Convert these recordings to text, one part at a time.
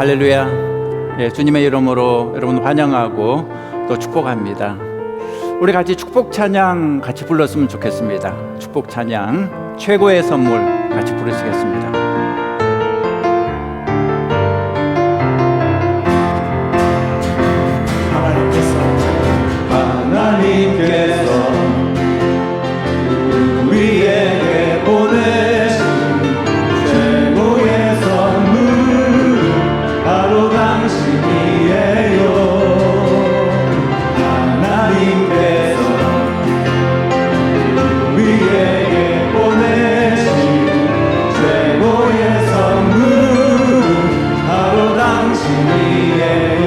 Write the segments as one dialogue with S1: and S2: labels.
S1: 할렐루야. 예, 주님의 이름으로 여러분 환영하고 또 축복합니다. 우리 같이 축복 찬양 같이 불렀으면 좋겠습니다. 축복 찬양 최고의 선물 같이 부르시겠습니다.
S2: 하나님께서 우리에게 보내신 최고의 선물 바로 당신이에요. 하나님께서 우리에게 보내신 최고의 선물 바로 당신이에요.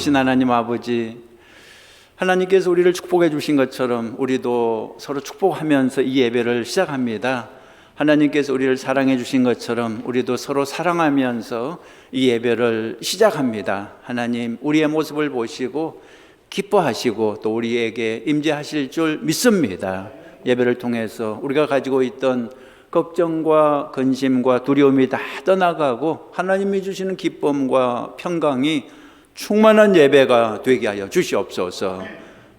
S1: 좋으신 하나님 아버지, 하나님께서 우리를 축복해 주신 것처럼 우리도 서로 축복하면서 이 예배를 시작합니다. 하나님께서 우리를 사랑해 주신 것처럼 우리도 서로 사랑하면서 이 예배를 시작합니다. 하나님, 우리의 모습을 보시고 기뻐하시고 또 우리에게 임재하실 줄 믿습니다. 예배를 통해서 우리가 가지고 있던 걱정과 근심과 두려움이 다 떠나가고 하나님이 주시는 기쁨과 평강이 충만한 예배가 되게 하여 주시옵소서.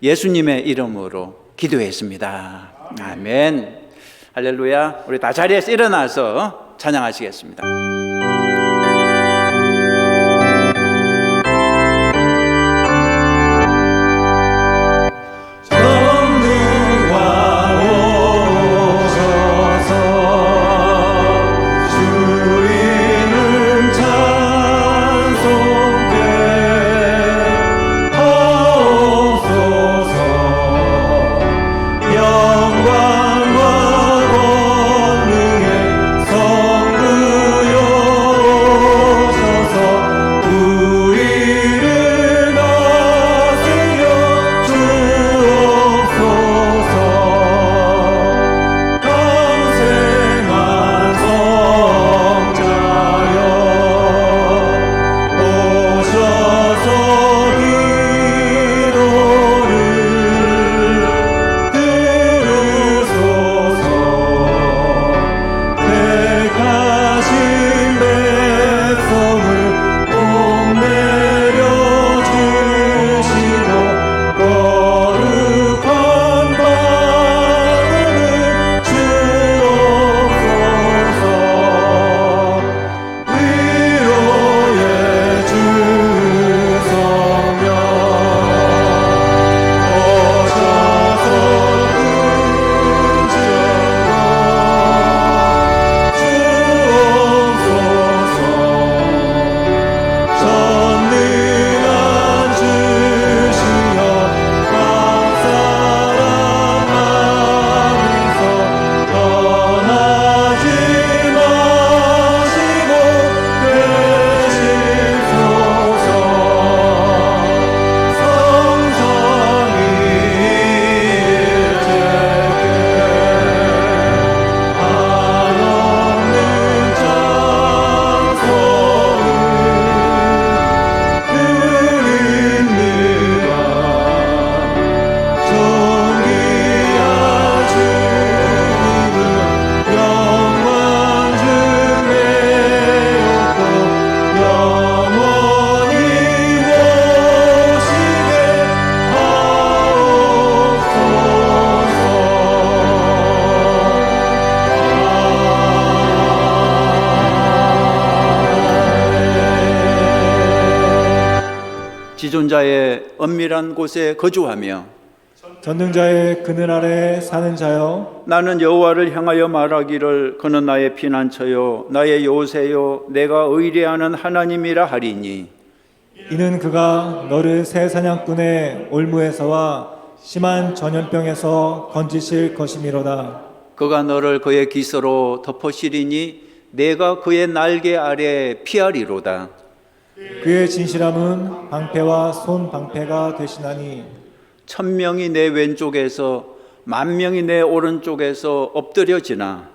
S1: 예수님의 이름으로 기도했습니다. 아멘. 할렐루야. 우리 다 자리에서 일어나서 찬양하시겠습니다.
S2: 영광과 권능의 성부요
S1: 지존자의 엄밀한 곳에 거주하며
S2: 전능자의 그늘 아래 사는 자여,
S1: 나는 여호와를 향하여 말하기를 그는 나의 피난처요 나의 요새요 내가 의뢰하는 하나님이라 하리니
S2: 이는 그가 너를 새 사냥꾼의 올무에서와 심한 전염병에서 건지실 것이미로다.
S1: 그가 너를 그의 기서로 덮으시리니 내가 그의 날개 아래 피하리로다.
S2: 그의 진실함은 방패와 손 방패가 되시나니
S1: 1000명이 내 왼쪽에서 10,000명이 내 오른쪽에서 엎드려지나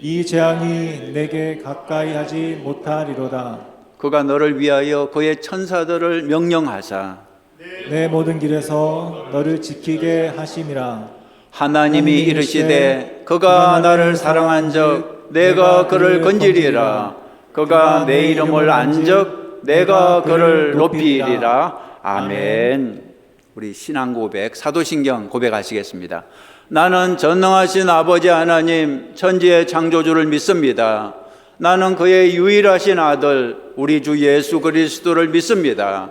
S2: 이 재앙이 내게 가까이 하지 못하리로다.
S1: 그가 너를 위하여 그의 천사들을 명령하사
S2: 내 모든 길에서 너를 지키게 하심이라.
S1: 하나님이 이르시되 그가 나를 사랑한즉 내가 그를 건지리라. 그가 내 이름을 안즉 내가 그를 높이리라. 아멘. 우리 신앙 고백, 사도신경 고백하시겠습니다. 나는 전능하신 아버지 하나님 천지의 창조주를 믿습니다. 나는 그의 유일하신 아들 우리 주 예수 그리스도를 믿습니다.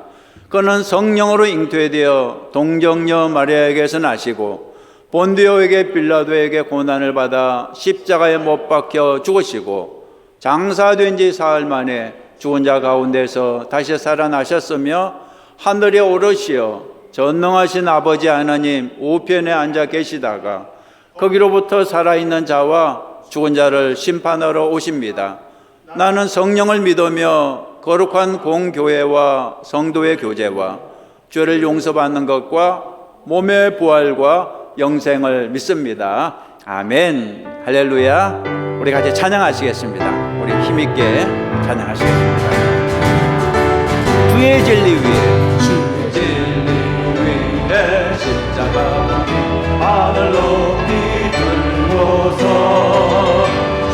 S1: 그는 성령으로 잉태되어 동정녀 마리아에게서 나시고 본디오에게 빌라도에게 고난을 받아 십자가에 못 박혀 죽으시고 장사된 지 사흘 만에 죽은 자 가운데서 다시 살아나셨으며 하늘에 오르시어 전능하신 아버지 하나님 우편에 앉아 계시다가 거기로부터 살아있는 자와 죽은 자를 심판하러 오십니다. 나는 성령을 믿으며 거룩한 공교회와 성도의 교제와 죄를 용서받는 것과 몸의 부활과 영생을 믿습니다. 아멘. 할렐루야. 우리 같이 찬양하시겠습니다. 우리 힘있게 찬양하시겠습니다. 주의 진리 위에
S2: 주의 진리 위에 십자가 하늘 높이 들고서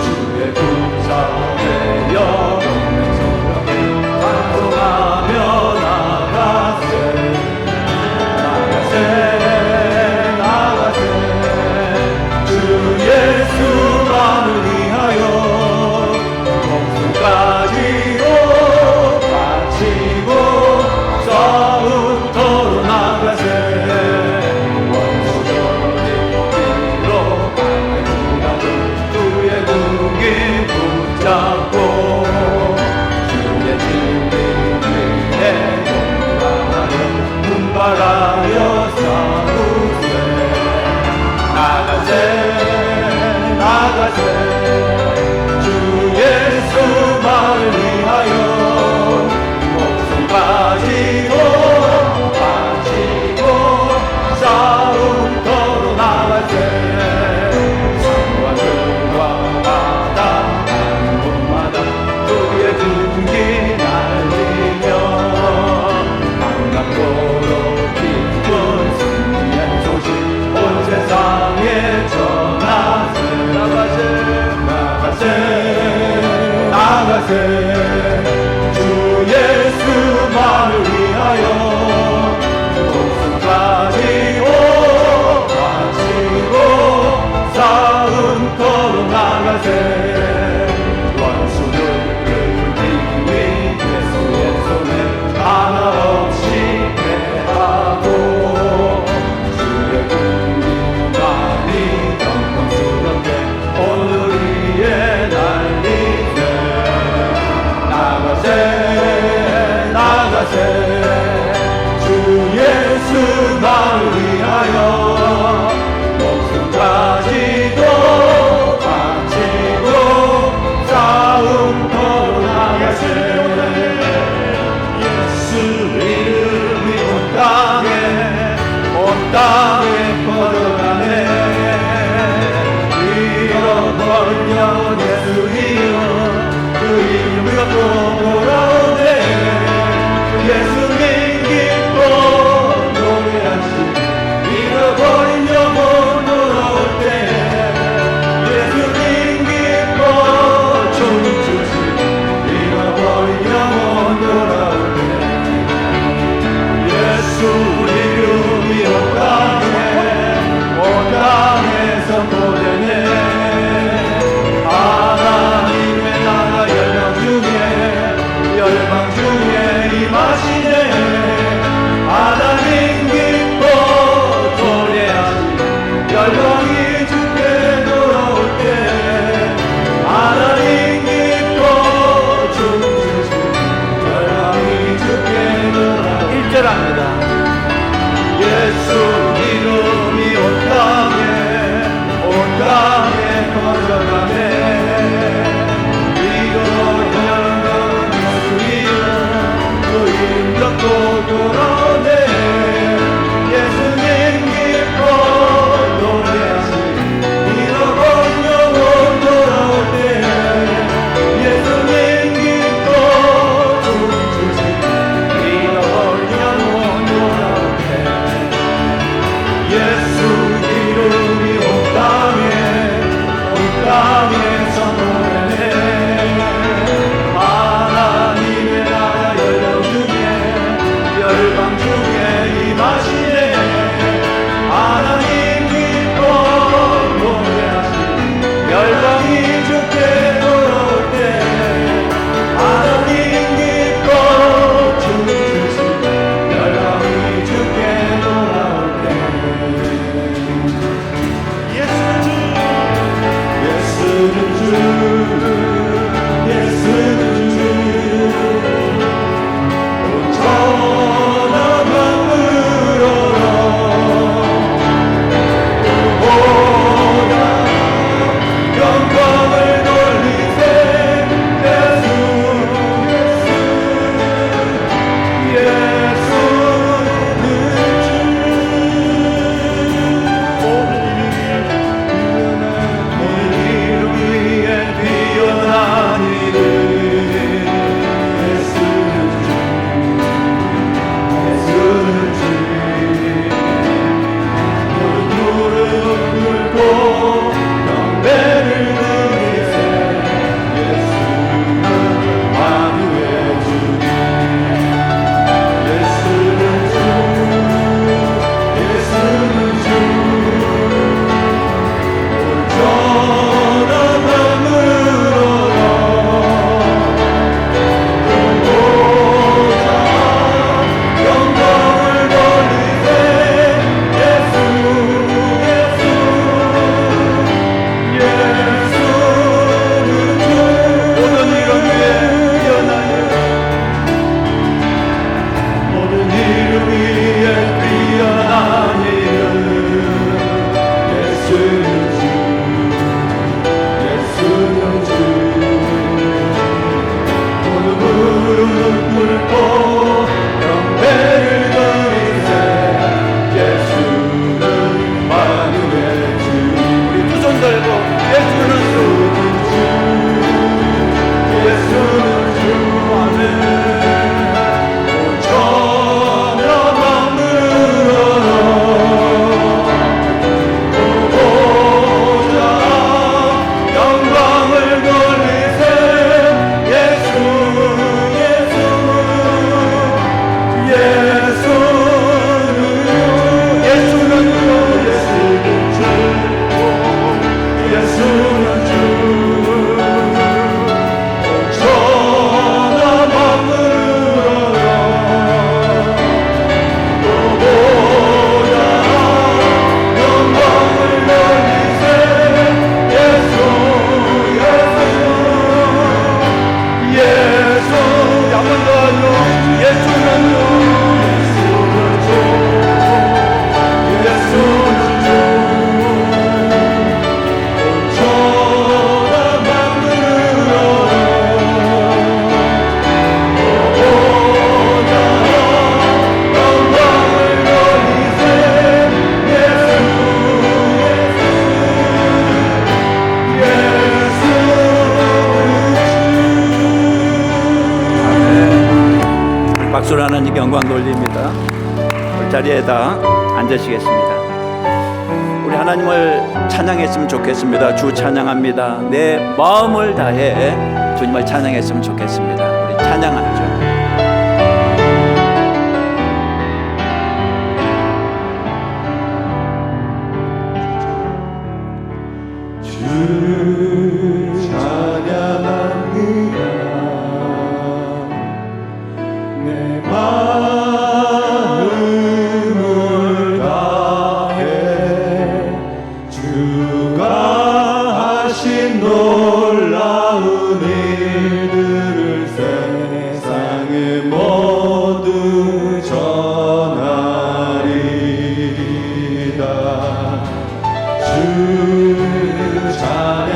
S2: 주의 구사의 영광을 소명해 찬송하며 나가세 나가세 주 예수만을 위하여 목숨까지도 바치고 싸움터로 나가세 주의 등기 붙잡고 주의 진리 위에 동행하여 분발하여 싸우세 나가세 주 예수만을 위하여 목숨까지도 바치고 싸움터로 나가세 주의 등기 날리며 반갑도록 기쁜 승리의 소식 온 세상에 전하세 나가세 주 예수만을 위하여 목숨까지도 바치고 싸움터로 나가세 하나 없이 패하고 주의 군림만이 영광스럽게 오늘 위에 날리세 나가세 주 예수만을 위하여 목숨까지도 바치고 싸움터로 나가세 이름이 온 땅에 퍼져가네 잃어버린 영혼 예수 이름 그 이름을 갖고 돌아오네 예수님 기뻐 노래하시 잃어버린 영혼 돌아올 때 예수님 기뻐 춤추시 잃어버린 영혼 돌아올 때 예수 이름이 온 땅에 선포되네
S3: 걸어가네 이거는 주위로 또 인격도 걸어내 예수님 기뻐 노래하시 잃어본 영혼 돌아올 때 예수님 기뻐 춤추시 잃어본 영혼 돌아올 때 예수 이름이 온 땅에 선포하네 하나님의 나라 열방 중에 임하시네 하나님 기뻐 노래하시 열방이 주께 돌아올 때 하나님 기뻐 춤추시 열방이 주께 돌아올 때 예수는 주 예수는 주 온전한 마음으로 보다 영광을 돌리세 예수 예수는 주 오늘 이름 위에 뛰어난 이름 예수는 주 모든 무릎 꿇고 경배를 드리세 예수는 만유의 주 예수는 주 예수는 주 온전한 마음으로 보자 영광을 돌리세 예수 예수는 주 모든 이름 위에 뛰어난 모든 이름 위에 뛰어난 이름 예수는 주 예수는 주 모든 무릎 꿇고 경배를 드리세 예수는 만유의 주 우리 두 손 들고 예수는 주 예수는 주 아멘 온전한 마음으로 보자 영광을 돌리세 예수 예수는 주 온전한 마음으로 보자 영광을 돌리세 예수 한번 더 하죠 예수는 주 예수는 주 온전한 마음으로 보자 영광을 돌리세
S1: 박수로 하나님께 영광 돌립니다. 우리 자리에다 앉으시겠습니다. 우리 하나님을 찬양했으면 좋겠습니다. 주 찬양합니다. 내 마음을 다해 주님을 찬양했으면 좋겠습니다. 우리 찬양하죠.
S3: 주 찬양합니다 내 마음을 다해 주가 하신 놀라운 일들을 세상에 모두 전하리이다 주 찬양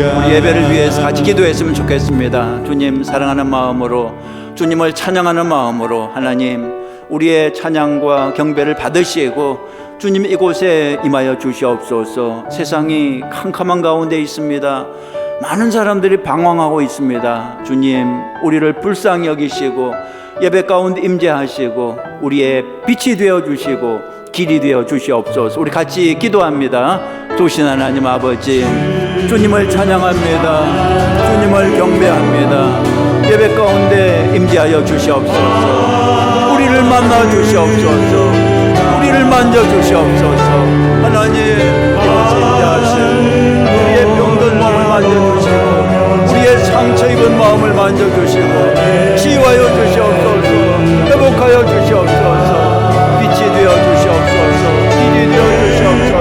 S1: 우리 예배를 위해서 같이 기도했으면 좋겠습니다. 주님 사랑하는 마음으로, 주님을 찬양하는 마음으로 하나님 우리의 찬양과 경배를 받으시고 주님 이곳에 임하여 주시옵소서. 세상이 캄캄한 가운데 있습니다. 많은 사람들이 방황하고 있습니다. 주님 우리를 불쌍히 여기시고 예배 가운데 임재하시고 우리의 빛이 되어 주시고 길이 되어 주시옵소서. 우리 같이 기도합니다. 좋으신 하나님 아버지, 주님을 찬양합니다. 주님을 경배합니다. 예배 가운데 임재하여 주시옵소서. 우리를 만나 주시옵소서. 우리를 만져 주시옵소서. 하나님 이곳에 임재하시고 우리의 병든 마음을 만져주시고 우리의 상처 입은 마음을 만져주시고 치유하여 주시옵소서. 회복하여 주시옵소서. 빛이 되어 주시옵소서. 길이 되어 주시옵소서.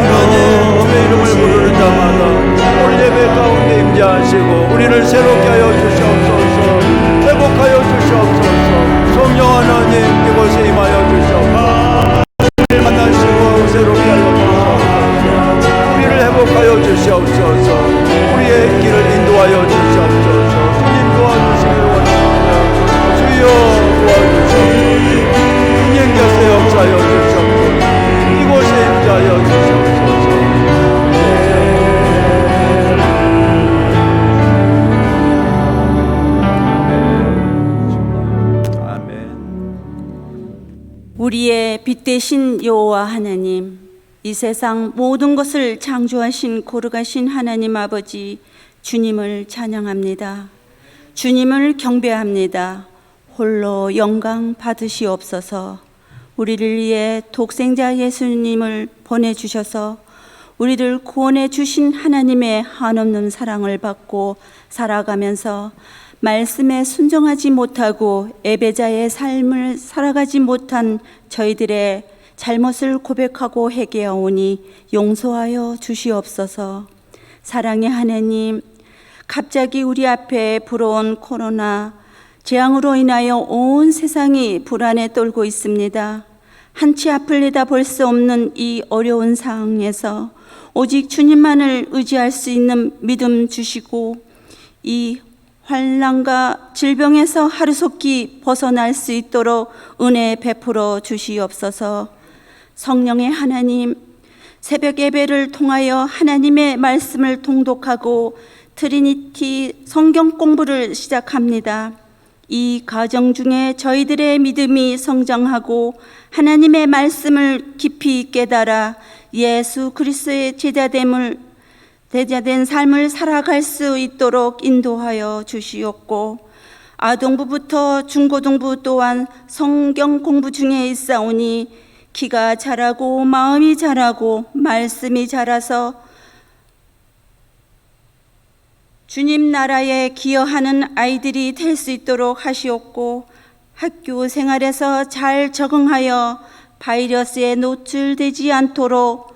S1: 하나님 주의 이름을 부르는 자마다 오늘 예배 가운데 임재하시고 우리를 새롭게 하여 주시옵소서. 회복하여 주시옵소서. 성령 하나님 이곳에 임하여 주시옵소서. 우리를 만나시고 새롭게 하여 주시옵소서. 우리를 회복하여 주시옵소서. 우리의 길을 인도하여 주시옵소서. 주님 도와주시기를 원합니다. 주여 도와주시옵소서. 주님 곁에 역사하여 주시옵소서. 이곳에 임재하여 주시옵소서.
S4: 우리의 빛 되신 여호와 하나님, 이 세상 모든 것을 창조하신 거룩하신 하나님 아버지, 주님을 찬양합니다. 주님을 경배합니다. 홀로 영광 받으시옵소서. 우리를 위해 독생자 예수님을 보내주셔서 우리를 구원해 주신 하나님의 한없는 사랑을 받고 살아가면서 말씀에 순종하지 못하고 애배자의 삶을 살아가지 못한 저희들의 잘못을 고백하고 회개하오니 용서하여 주시옵소서. 사랑의 하나님, 갑자기 우리 앞에 불어온 코로나 재앙으로 인하여 온 세상이 불안에 떨고 있습니다. 한치 앞을 내다볼 수 없는 이 어려운 상황에서 오직 주님만을 의지할 수 있는 믿음 주시고 이 환난과 질병에서 하루속히 벗어날 수 있도록 은혜 베풀어 주시옵소서. 성령의 하나님, 새벽 예배를 통하여 하나님의 말씀을 통독하고 트리니티 성경 공부를 시작합니다. 이 과정 중에 저희들의 믿음이 성장하고 하나님의 말씀을 깊이 깨달아 예수 그리스도의 제자된 삶을 살아갈 수 있도록 인도하여 주시옵고, 아동부부터 중고등부 또한 성경 공부 중에 있사오니 키가 자라고 마음이 자라고 말씀이 자라서 주님 나라에 기여하는 아이들이 될 수 있도록 하시옵고, 학교 생활에서 잘 적응하여 바이러스에 노출되지 않도록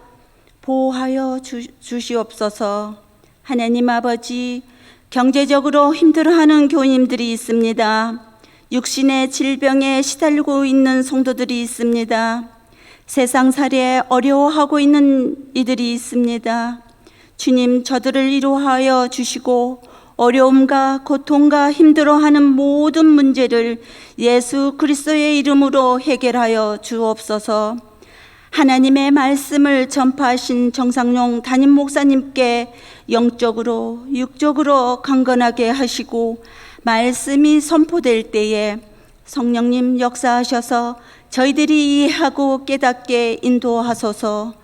S4: 보호하여 주시옵소서. 하나님 아버지, 경제적으로 힘들어하는 교인들이 있습니다. 육신의 질병에 시달리고 있는 성도들이 있습니다. 세상살이에 어려워하고 있는 이들이 있습니다. 주님, 저들을 위로하여 주시고 어려움과 고통과 힘들어하는 모든 문제를 예수 그리스도의 이름으로 해결하여 주옵소서. 하나님의 말씀을 전파하신 정상용 담임 목사님께 영적으로 육적으로 강건하게 하시고, 말씀이 선포될 때에 성령님 역사하셔서 저희들이 이해하고 깨닫게 인도하소서.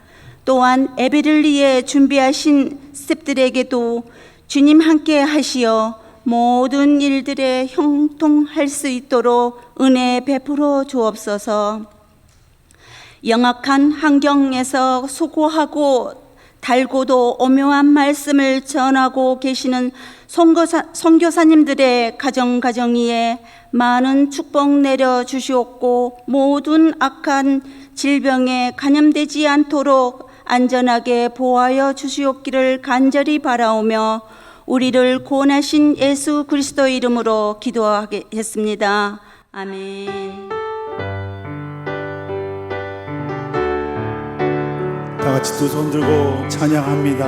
S4: 또한 예배를 위해 준비하신 스태프들에게도 주님 함께 하시어 모든 일들에 형통할 수 있도록 은혜 베풀어 주옵소서. 영악한 환경에서 수고하고 달고도 오묘한 말씀을 전하고 계시는 선교사님들의 가정 위에 많은 축복 내려 주시옵고, 모든 악한 질병에 감염되지 않도록 안전하게 보호하여 주시옵기를 간절히 바라오며 우리를 구원하신 예수 그리스도 이름으로 기도하겠습니다. 아멘.
S2: 다 같이 두 손 들고 찬양합니다.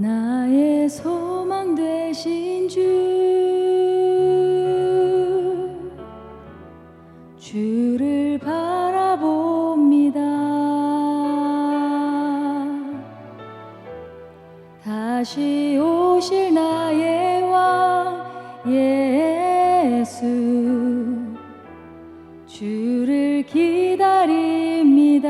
S5: 나의 소망 되신 주를 바라봅니다. 다시 오실 나의 왕 예수, 주를 기다립니다.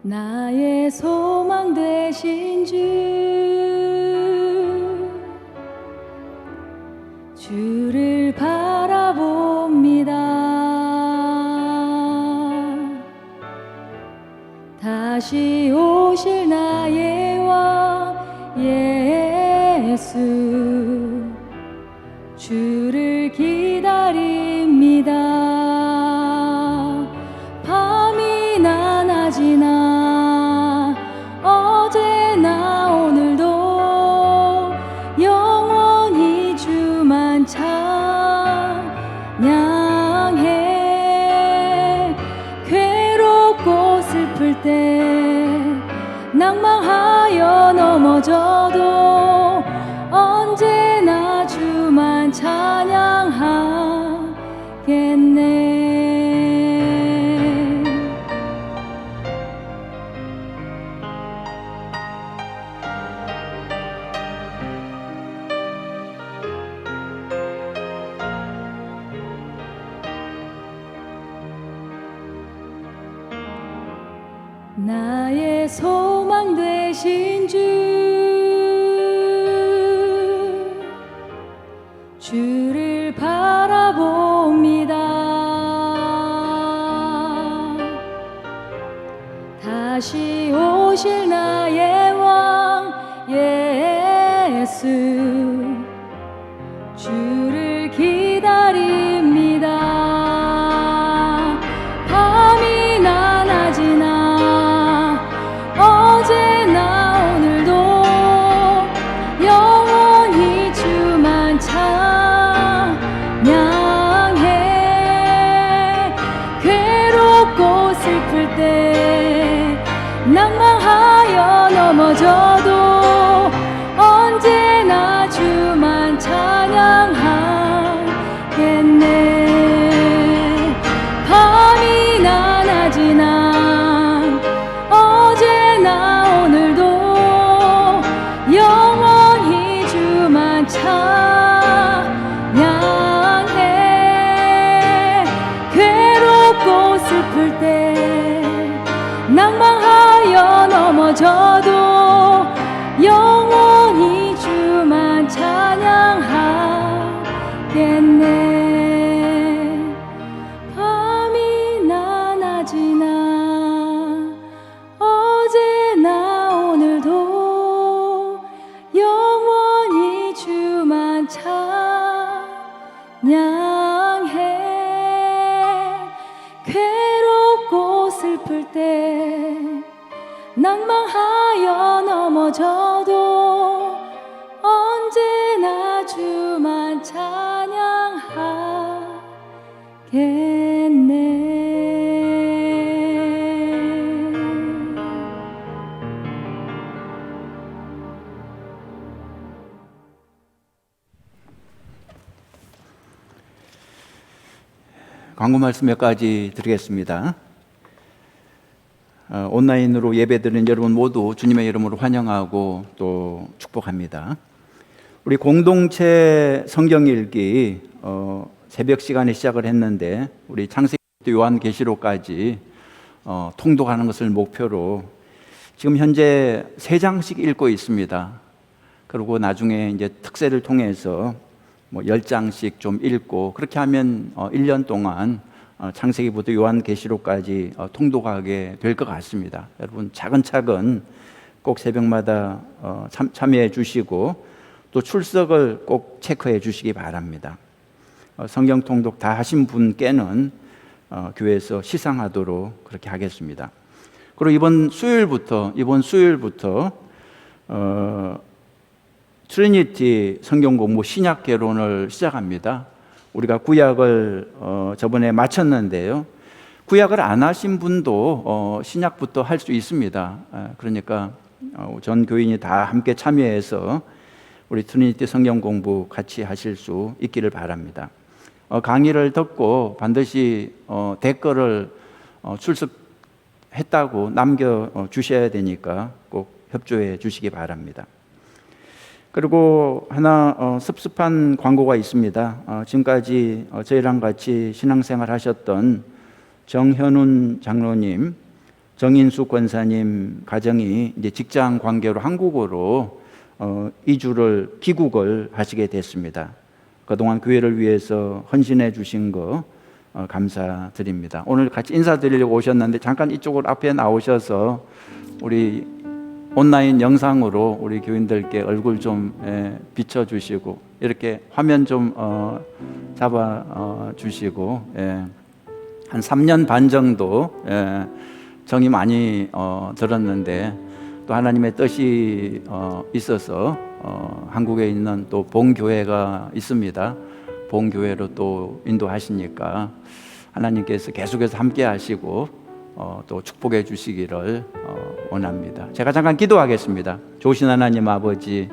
S5: 나의 소망 되신 주를 바라봅니다. 다시 오실 나의 왕 예수, 주를 기다립니다. 밤이나 낮이나 어제나 오늘도 영원히 주만 찬양해. 괴롭고 슬플 때 낭망하여 넘어져도 언제나 주만 찬양하겠네. 나의 소망 되신 주를 바라봅니다. 다시 오실 나의 왕 예수, 주를 기다립니다. 밤이나 낮이나 어제나 오늘도 영원히 주만 찬양해. 괴롭고 슬플 때 낭망하여 넘어져도 언제나 주만 찬양하겠네. 밤이나 낮이나 어제나 오늘도 영원히 주만 찬양해. 괴롭고 슬플 때 낭망하여 넘어져도 영원히 주만 찬양하겠네. 밤이나 낮이나 어제나 오늘도 영원히 주만 찬양해. 괴롭고 슬플 때 낭망하여 넘어져도 언제나 주만 찬양하겠네.
S1: 광고 말씀 몇 가지 드리겠습니다. 온라인으로 예배드리는 여러분 모두 주님의 이름으로 환영하고 또 축복합니다. 우리 공동체 성경 읽기 새벽 시간에 시작을 했는데 우리 창세기부터 요한계시록까지 통독하는 것을 목표로 지금 현재 3장씩 읽고 있습니다. 그리고 나중에 이제 특세를 통해서 10장씩 좀 읽고 그렇게 하면 1년 동안 창세기부터 요한계시록까지 통독하게 될 것 같습니다. 여러분 차근차근 꼭 새벽마다 참여해 주시고 또 출석을 꼭 체크해 주시기 바랍니다. 성경 통독 다 하신 분께는 교회에서 시상하도록 그렇게 하겠습니다. 그리고 이번 수요일부터 트리니티 성경 공부 신약 개론을 시작합니다. 우리가 구약을 저번에 마쳤는데요. 구약을 안 하신 분도 신약부터 할 수 있습니다. 그러니까 전 교인이 다 함께 참여해서 우리 트리니티 성경 공부 같이 하실 수 있기를 바랍니다. 강의를 듣고 반드시 댓글을 출석했다고 남겨주셔야 되니까 꼭 협조해 주시기 바랍니다. 그리고 하나 섭섭한 광고가 있습니다. 지금까지 저희랑 같이 신앙생활 하셨던 정현훈 장로님, 정인수 권사님 가정이 이제 직장 관계로 한국으로 이주를 귀국을 하시게 됐습니다. 그동안 교회를 위해서 헌신해 주신 거 감사드립니다. 오늘 같이 인사드리려고 오셨는데 잠깐 이쪽으로 앞에 나오셔서 우리 온라인 영상으로 우리 교인들께 얼굴 좀 비춰주시고 이렇게 화면 좀 잡아주시고 한 3년 반 정도 정이 많이 들었는데 또 하나님의 뜻이 있어서 한국에 있는 또 봉교회가 있습니다. 봉교회로 또 인도하시니까 하나님께서 계속해서 함께 하시고 또 축복해 주시기를 원합니다. 제가 잠깐 기도하겠습니다. 좋으신 하나님 아버지,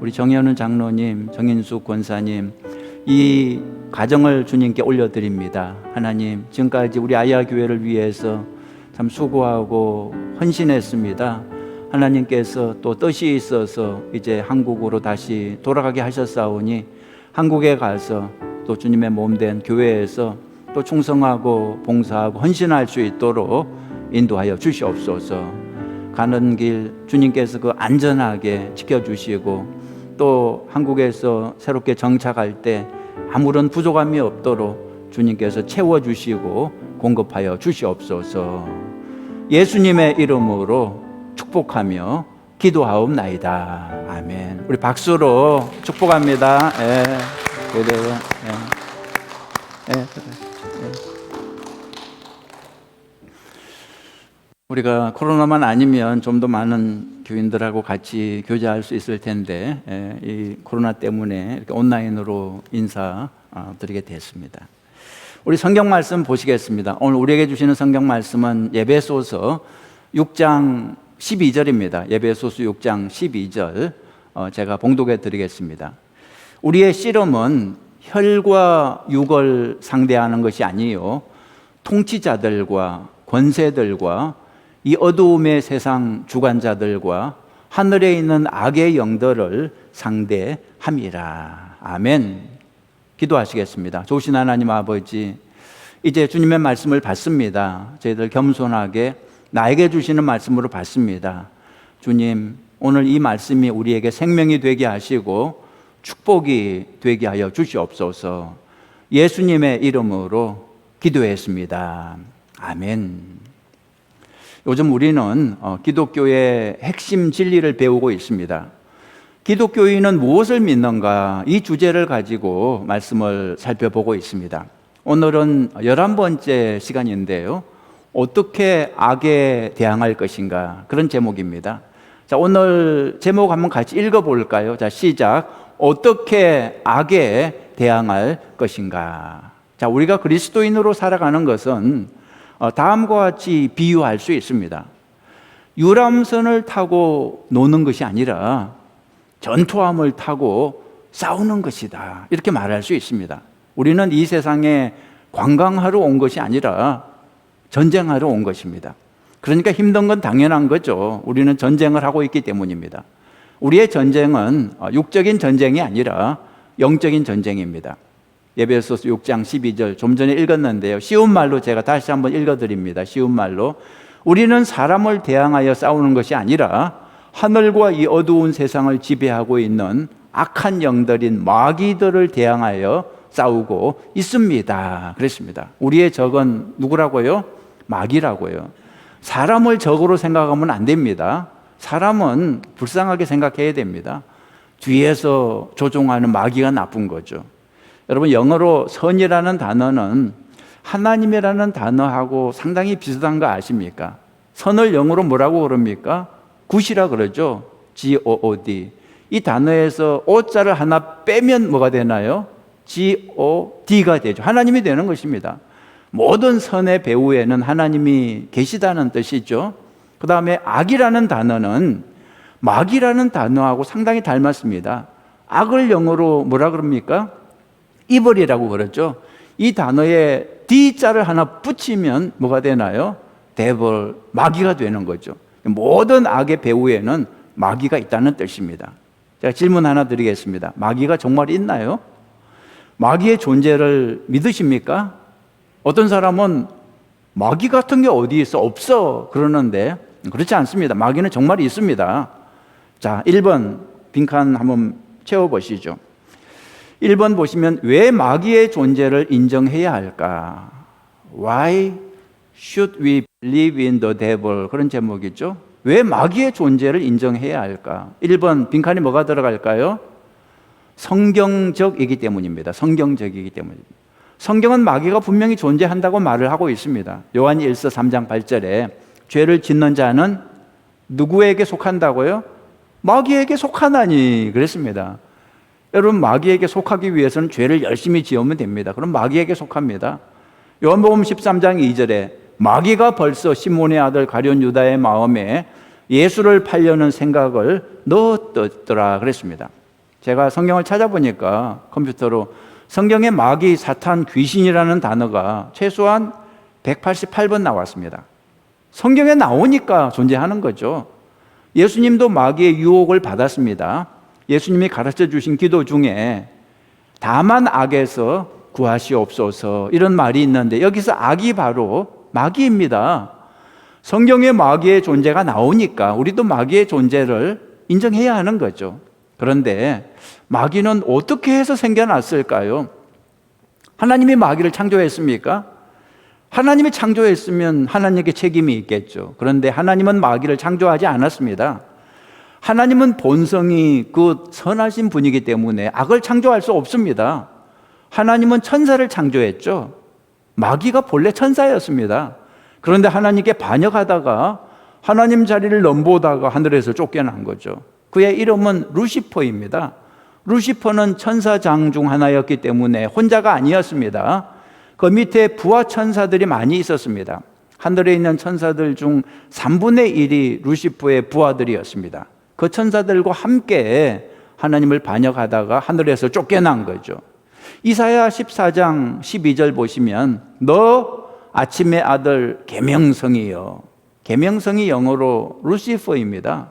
S1: 우리 정현훈 장로님, 정인수 권사님 이 가정을 주님께 올려드립니다. 하나님, 지금까지 우리 아이아 교회를 위해서 참 수고하고 헌신했습니다. 하나님께서 또 뜻이 있어서 이제 한국으로 다시 돌아가게 하셨사오니 한국에 가서 또 주님의 몸된 교회에서 또 충성하고 봉사하고 헌신할 수 있도록 인도하여 주시옵소서. 가는 길 주님께서 그 안전하게 지켜주시고 또 한국에서 새롭게 정착할 때 아무런 부족함이 없도록 주님께서 채워주시고 공급하여 주시옵소서. 예수님의 이름으로 축복하며 기도하옵나이다. 아멘. 우리 박수로 축복합니다. 그래요. 우리가 코로나만 아니면 좀 더 많은 교인들하고 같이 교제할 수 있을 텐데 이 코로나 때문에 이렇게 온라인으로 인사드리게 됐습니다. 우리 성경 말씀 보시겠습니다. 오늘 우리에게 주시는 성경 말씀은 에베소서 6장 12절입니다. 에베소서 6장 12절 제가 봉독해 드리겠습니다. 우리의 씨름은 혈과 육을 상대하는 것이 아니요 통치자들과 권세들과 이 어두움의 세상 주관자들과 하늘에 있는 악의 영들을 상대함이라. 아멘. 기도하시겠습니다. 좋으신 하나님 아버지, 이제 주님의 말씀을 받습니다. 저희들 겸손하게 나에게 주시는 말씀으로 받습니다. 주님, 오늘 이 말씀이 우리에게 생명이 되게 하시고 축복이 되게 하여 주시옵소서. 예수님의 이름으로 기도했습니다. 아멘. 요즘 우리는 기독교의 핵심 진리를 배우고 있습니다. 기독교인은 무엇을 믿는가? 이 주제를 가지고 말씀을 살펴보고 있습니다. 오늘은 11번째 시간인데요. 어떻게 악에 대항할 것인가? 그런 제목입니다. 자, 오늘 제목 한번 같이 읽어볼까요? 자, 시작. 어떻게 악에 대항할 것인가? 자, 우리가 그리스도인으로 살아가는 것은 다음과 같이 비유할 수 있습니다. 유람선을 타고 노는 것이 아니라 전투함을 타고 싸우는 것이다. 이렇게 말할 수 있습니다. 우리는 이 세상에 관광하러 온 것이 아니라 전쟁하러 온 것입니다. 그러니까 힘든 건 당연한 거죠. 우리는 전쟁을 하고 있기 때문입니다. 우리의 전쟁은 육적인 전쟁이 아니라 영적인 전쟁입니다. 에베소서 6장 12절 좀 전에 읽었는데요. 쉬운 말로 제가 다시 한번 읽어드립니다. 쉬운 말로 우리는 사람을 대항하여 싸우는 것이 아니라 하늘과 이 어두운 세상을 지배하고 있는 악한 영들인 마귀들을 대항하여 싸우고 있습니다. 그랬습니다. 우리의 적은 누구라고요? 마귀라고요. 사람을 적으로 생각하면 안 됩니다. 사람은 불쌍하게 생각해야 됩니다. 뒤에서 조종하는 마귀가 나쁜 거죠. 여러분, 영어로 선이라는 단어는 하나님이라는 단어하고 상당히 비슷한 거 아십니까? 선을 영어로 뭐라고 그럽니까? 굿이라 그러죠. G-O-O-D. 이 단어에서 O자를 하나 빼면 뭐가 되나요? G-O-D가 되죠. 하나님이 되는 것입니다. 모든 선의 배후에는 하나님이 계시다는 뜻이죠. 그 다음에 악이라는 단어는 마귀라는 단어하고 상당히 닮았습니다. 악을 영어로 뭐라 그럽니까? 이벌이라고 그러죠. 이 단어에 D자를 하나 붙이면 뭐가 되나요? 데벌, 마귀가 되는 거죠. 모든 악의 배후에는 마귀가 있다는 뜻입니다. 제가 질문 하나 드리겠습니다. 마귀가 정말 있나요? 마귀의 존재를 믿으십니까? 어떤 사람은 마귀 같은 게 어디 있어? 없어 그러는데 그렇지 않습니다. 마귀는 정말 있습니다. 자, 1번 빈칸 한번 채워보시죠. 1번 보시면 왜 마귀의 존재를 인정해야 할까? Why should we believe in the devil? 그런 제목이죠. 왜 마귀의 존재를 인정해야 할까? 1번 빈칸에 뭐가 들어갈까요? 성경적이기 때문입니다. 성경적이기 때문입니다. 성경은 마귀가 분명히 존재한다고 말을 하고 있습니다. 요한 1서 3장 8절에 죄를 짓는 자는 누구에게 속한다고요? 마귀에게 속하나니 그랬습니다. 여러분, 마귀에게 속하기 위해서는 죄를 열심히 지으면 됩니다. 그럼 마귀에게 속합니다. 요한복음 13장 2절에 마귀가 벌써 시몬의 아들 가룟 유다의 마음에 예수를 팔려는 생각을 넣었더라 그랬습니다. 제가 성경을 찾아보니까 컴퓨터로 성경에 마귀, 사탄, 귀신이라는 단어가 최소한 188번 나왔습니다. 성경에 나오니까 존재하는 거죠. 예수님도 마귀의 유혹을 받았습니다. 예수님이 가르쳐 주신 기도 중에 다만 악에서 구하시옵소서 이런 말이 있는데 여기서 악이 바로 마귀입니다. 성경에 마귀의 존재가 나오니까 우리도 마귀의 존재를 인정해야 하는 거죠. 그런데 마귀는 어떻게 해서 생겨났을까요? 하나님이 마귀를 창조했습니까? 하나님이 창조했으면 하나님께 책임이 있겠죠. 그런데 하나님은 마귀를 창조하지 않았습니다. 하나님은 본성이 그 선하신 분이기 때문에 악을 창조할 수 없습니다. 하나님은 천사를 창조했죠. 마귀가 본래 천사였습니다. 그런데 하나님께 반역하다가 하나님 자리를 넘보다가 하늘에서 쫓겨난 거죠. 그의 이름은 루시퍼입니다. 루시퍼는 천사장 중 하나였기 때문에 혼자가 아니었습니다. 그 밑에 부하 천사들이 많이 있었습니다. 하늘에 있는 천사들 중 3분의 1이 루시퍼의 부하들이었습니다. 그 천사들과 함께 하나님을 반역하다가 하늘에서 쫓겨난 거죠. 이사야 14장 12절 보시면 너 아침의 아들 계명성이여. 계명성이 영어로 루시퍼입니다.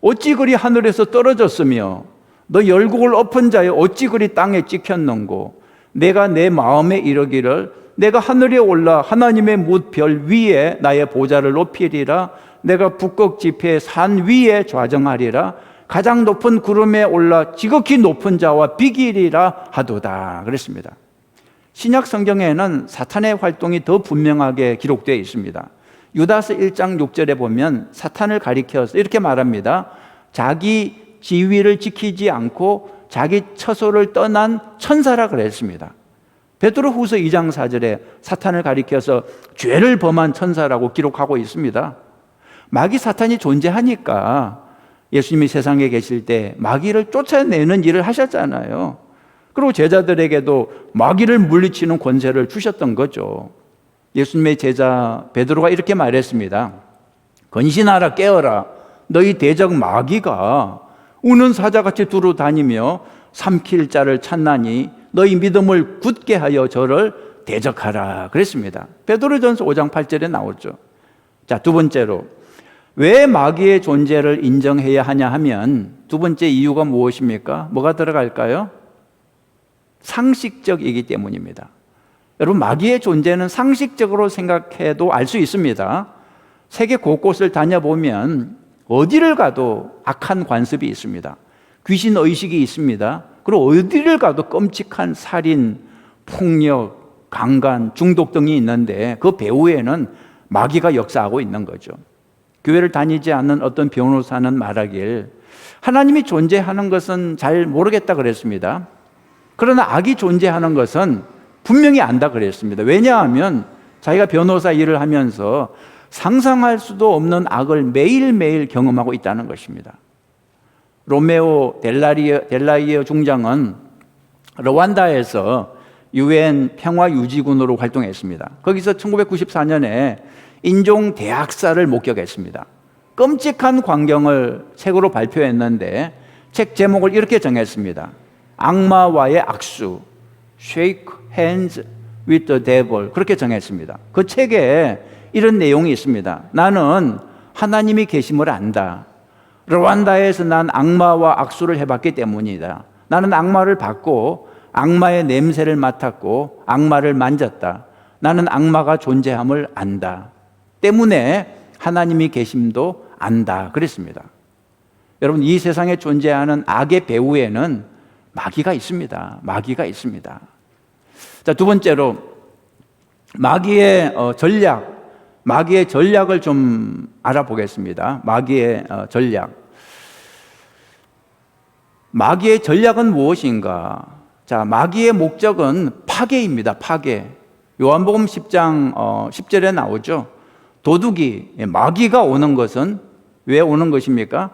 S1: 어찌 그리 하늘에서 떨어졌으며 너 열국을 엎은 자여 어찌 그리 땅에 찍혔는고 내가 내 마음에 이르기를 내가 하늘에 올라 하나님의 뭇별 위에 나의 보좌를 높이리라 내가 북극 지폐 산 위에 좌정하리라 가장 높은 구름에 올라 지극히 높은 자와 비기리라 하도다 그랬습니다. 신약 성경에는 사탄의 활동이 더 분명하게 기록되어 있습니다. 유다서 1장 6절에 보면 사탄을 가리켜서 이렇게 말합니다. 자기 지위를 지키지 않고 자기 처소를 떠난 천사라 그랬습니다. 베드로후서 2장 4절에 사탄을 가리켜서 죄를 범한 천사라고 기록하고 있습니다. 마귀 사탄이 존재하니까 예수님이 세상에 계실 때 마귀를 쫓아내는 일을 하셨잖아요. 그리고 제자들에게도 마귀를 물리치는 권세를 주셨던 거죠. 예수님의 제자 베드로가 이렇게 말했습니다. 건신하라 깨어라 너희 대적 마귀가 우는 사자같이 두루 다니며 삼킬 자를 찾나니 너희 믿음을 굳게 하여 저를 대적하라 그랬습니다. 베드로전서 5장 8절에 나오죠. 자, 두 번째로 왜 마귀의 존재를 인정해야 하냐 하면 두 번째 이유가 무엇입니까? 뭐가 들어갈까요? 상식적이기 때문입니다. 여러분, 마귀의 존재는 상식적으로 생각해도 알 수 있습니다. 세계 곳곳을 다녀보면 어디를 가도 악한 관습이 있습니다. 귀신 의식이 있습니다. 그리고 어디를 가도 끔찍한 살인, 폭력, 강간, 중독 등이 있는데 그 배후에는 마귀가 역사하고 있는 거죠. 교회를 다니지 않는 어떤 변호사는 말하길 하나님이 존재하는 것은 잘 모르겠다 그랬습니다. 그러나 악이 존재하는 것은 분명히 안다 그랬습니다. 왜냐하면 자기가 변호사 일을 하면서 상상할 수도 없는 악을 매일매일 경험하고 있다는 것입니다. 로메오 델라이어 중장은 르완다에서 유엔 평화유지군으로 활동했습니다. 거기서 1994년에 인종대학살을 목격했습니다. 끔찍한 광경을 책으로 발표했는데 책 제목을 이렇게 정했습니다. 악마와의 악수, Shake Hands with the Devil, 그렇게 정했습니다. 그 책에 이런 내용이 있습니다. 나는 하나님이 계심을 안다. 르완다에서 난 악마와 악수를 해봤기 때문이다. 나는 악마를 받고 악마의 냄새를 맡았고 악마를 만졌다. 나는 악마가 존재함을 안다. 때문에 하나님이 계심도 안다. 그랬습니다. 여러분, 이 세상에 존재하는 악의 배후에는 마귀가 있습니다. 마귀가 있습니다. 자, 두 번째로 마귀의 전략을 좀 알아보겠습니다. 마귀의 전략. 마귀의 전략은 무엇인가? 자, 마귀의 목적은 파괴입니다. 파괴. 요한복음 10장 10절에 나오죠. 도둑이, 마귀가 오는 것은 왜 오는 것입니까?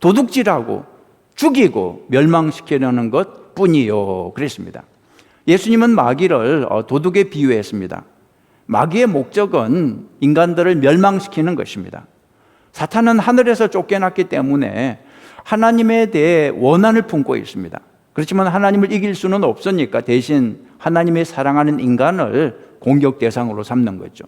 S1: 도둑질하고 죽이고 멸망시키려는 것 뿐이요. 그랬습니다. 예수님은 마귀를 도둑에 비유했습니다. 마귀의 목적은 인간들을 멸망시키는 것입니다. 사탄은 하늘에서 쫓겨났기 때문에 하나님에 대해 원한을 품고 있습니다. 그렇지만 하나님을 이길 수는 없으니까 대신 하나님의 사랑하는 인간을 공격 대상으로 삼는 거죠.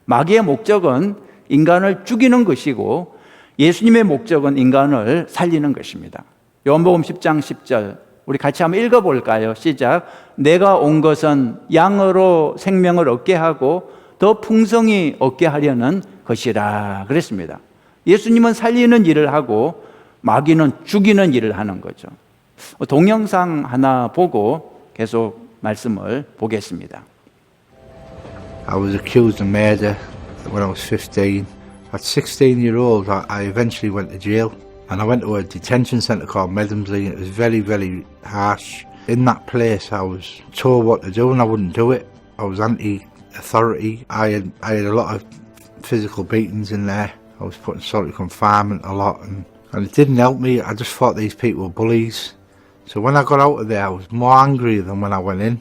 S1: 마귀의 목적은 인간을 죽이는 것이고 예수님의 목적은 인간을 살리는 것입니다. 요한복음 10장 10절 우리 같이 한번 읽어볼까요? 시작. 내가 온 것은 양으로 생명을 얻게 하고 더 풍성히 얻게 하려는 것이라 그랬습니다. 예수님은 살리는 일을 하고 마귀는 죽이는 일을 하는 거죠. 동영상 하나 보고 계속 말씀을 보겠습니다.
S6: I was accused of murder when I was 15. At 16-year-old, I eventually went to jail. And I went to a detention centre called Medhamsley, and it was very, very harsh. In that place, I was told what to do and I wouldn't do it. I was anti-authority. I had a lot of physical beatings in there. I was put in solitary confinement a lot, and it didn't help me. I just thought these people were bullies. So when I got out of there, I was more angry than when I went in.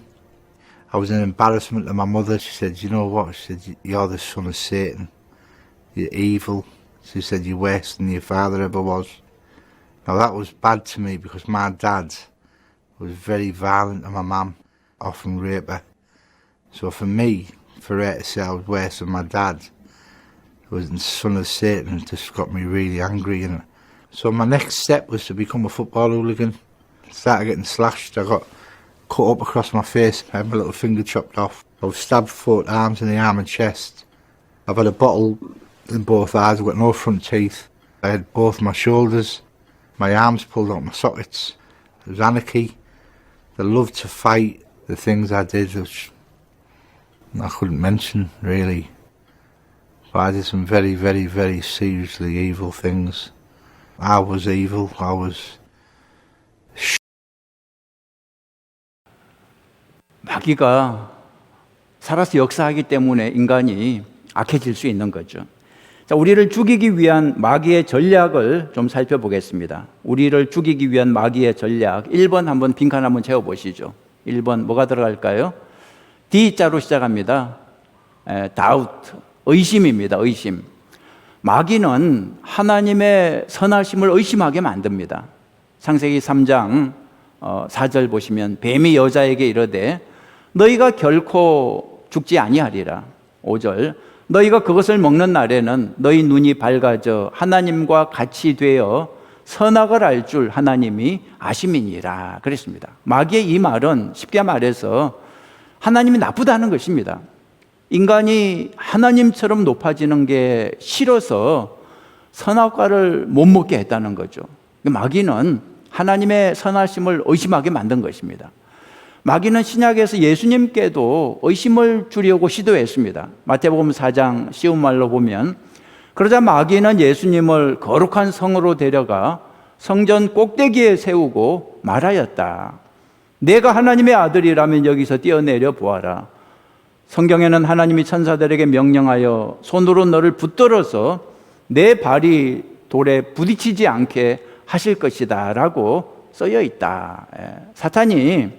S6: I was an embarrassment to my mother. She said, you know what? She said, you're the son of Satan. You're evil. She said, you're worse than your father ever was. Now that was bad to me because my dad was very violent to my mum, often rape her. So for me, for her to say I was worse than my dad, it was the son of Satan, it just got me really angry. And so my next step was to become a football hooligan. Started getting slashed. I got cut up across my face. I had my little finger chopped off. I was stabbed 4 times in the arm and chest. I've had a bottle in both eyes. I've got no front teeth. I had both my shoulders, my arms pulled out my sockets. It was anarchy. The love to fight, the things I did, which I couldn't mention really. But I did some very, very, very seriously evil things. I was evil. I was...
S1: 마귀가 살아서 역사하기 때문에 인간이 악해질 수 있는 거죠. 자, 우리를 죽이기 위한 마귀의 전략을 좀 살펴보겠습니다. 우리를 죽이기 위한 마귀의 전략 1번 한번 빈칸 한번 채워보시죠. 1번 뭐가 들어갈까요? D자로 시작합니다. doubt, 의심입니다. 의심. 마귀는 하나님의 선하심을 의심하게 만듭니다. 창세기 3장 4절 보시면 뱀이 여자에게 이르되 너희가 결코 죽지 아니하리라. 5절 너희가 그것을 먹는 날에는 너희 눈이 밝아져 하나님과 같이 되어 선악을 알 줄 하나님이 아심이니라 그랬습니다. 마귀의 이 말은 쉽게 말해서 하나님이 나쁘다는 것입니다. 인간이 하나님처럼 높아지는 게 싫어서 선악과를 못 먹게 했다는 거죠. 마귀는 하나님의 선하심을 의심하게 만든 것입니다. 마귀는 신약에서 예수님께도 의심을 주려고 시도했습니다. 마태복음 4장 쉬운 말로 보면 그러자 마귀는 예수님을 거룩한 성으로 데려가 성전 꼭대기에 세우고 말하였다. 내가 하나님의 아들이라면 여기서 뛰어내려 보아라. 성경에는 하나님이 천사들에게 명령하여 손으로 너를 붙들어서 내 발이 돌에 부딪히지 않게 하실 것이다 라고 써여 있다. 사탄이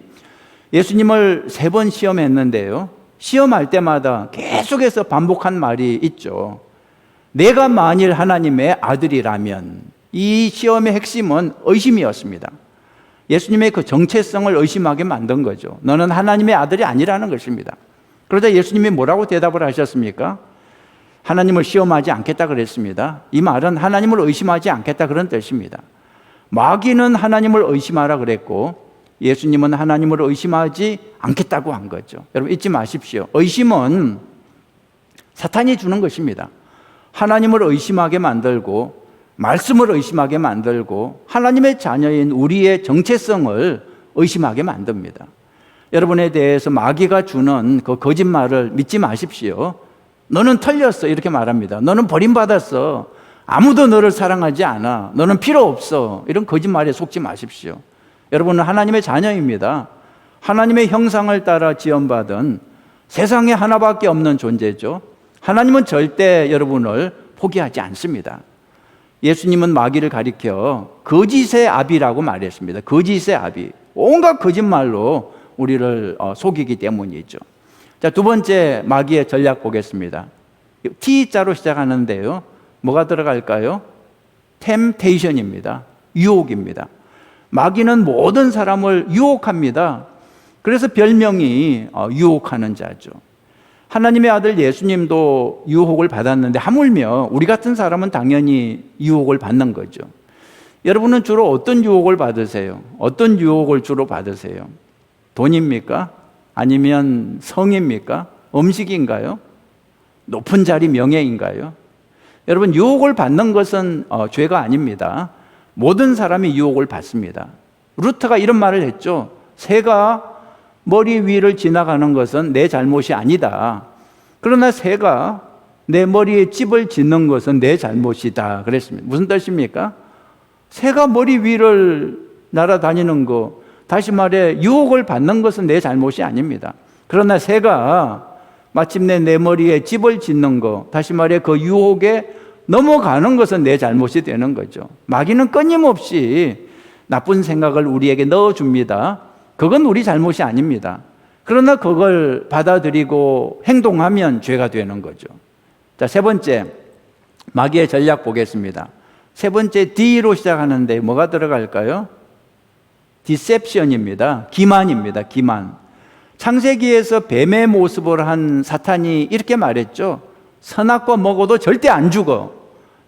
S1: 예수님을 3번 시험했는데요. 시험할 때마다 계속해서 반복한 말이 있죠. 내가 만일 하나님의 아들이라면. 이 시험의 핵심은 의심이었습니다. 예수님의 그 정체성을 의심하게 만든 거죠. 너는 하나님의 아들이 아니라는 것입니다. 그러자 예수님이 뭐라고 대답을 하셨습니까? 하나님을 시험하지 않겠다 그랬습니다. 이 말은 하나님을 의심하지 않겠다 그런 뜻입니다. 마귀는 하나님을 의심하라 그랬고 예수님은 하나님을 의심하지 않겠다고 한 거죠. 여러분 잊지 마십시오. 의심은 사탄이 주는 것입니다. 하나님을 의심하게 만들고 말씀을 의심하게 만들고 하나님의 자녀인 우리의 정체성을 의심하게 만듭니다. 여러분에 대해서 마귀가 주는 그 거짓말을 믿지 마십시오. 너는 틀렸어 이렇게 말합니다. 너는 버림받았어. 아무도 너를 사랑하지 않아. 너는 필요 없어. 이런 거짓말에 속지 마십시오. 여러분은 하나님의 자녀입니다. 하나님의 형상을 따라 지음받은 세상에 하나밖에 없는 존재죠. 하나님은 절대 여러분을 포기하지 않습니다. 예수님은 마귀를 가리켜 거짓의 아비라고 말했습니다. 거짓의 아비. 온갖 거짓말로 우리를 속이기 때문이죠. 자, 두 번째 마귀의 전략 보겠습니다. T자로 시작하는데요. 뭐가 들어갈까요? 템테이션입니다. 유혹입니다. 마귀는 모든 사람을 유혹합니다. 그래서 별명이 유혹하는 자죠. 하나님의 아들 예수님도 유혹을 받았는데 하물며 우리 같은 사람은 당연히 유혹을 받는 거죠. 여러분은 주로 어떤 유혹을 받으세요? 어떤 유혹을 주로 받으세요? 돈입니까? 아니면 성입니까? 음식인가요? 높은 자리 명예인가요? 여러분 유혹을 받는 것은 죄가 아닙니다. 모든 사람이 유혹을 받습니다. 루터가 이런 말을 했죠. 새가 머리 위를 지나가는 것은 내 잘못이 아니다. 그러나 새가 내 머리에 집을 짓는 것은 내 잘못이다 그랬습니다. 무슨 뜻입니까? 새가 머리 위를 날아다니는 거, 다시 말해 유혹을 받는 것은 내 잘못이 아닙니다. 그러나 새가 마침내 내 머리에 집을 짓는 거, 다시 말해 그 유혹에 넘어가는 것은 내 잘못이 되는 거죠. 마귀는 끊임없이 나쁜 생각을 우리에게 넣어줍니다. 그건 우리 잘못이 아닙니다. 그러나 그걸 받아들이고 행동하면 죄가 되는 거죠. 자, 세 번째 마귀의 전략 보겠습니다. 세 번째 D로 시작하는데 뭐가 들어갈까요? 디셉션입니다. 기만입니다. 기만. 창세기에서 뱀의 모습을 한 사탄이 이렇게 말했죠. 선악과 먹어도 절대 안 죽어.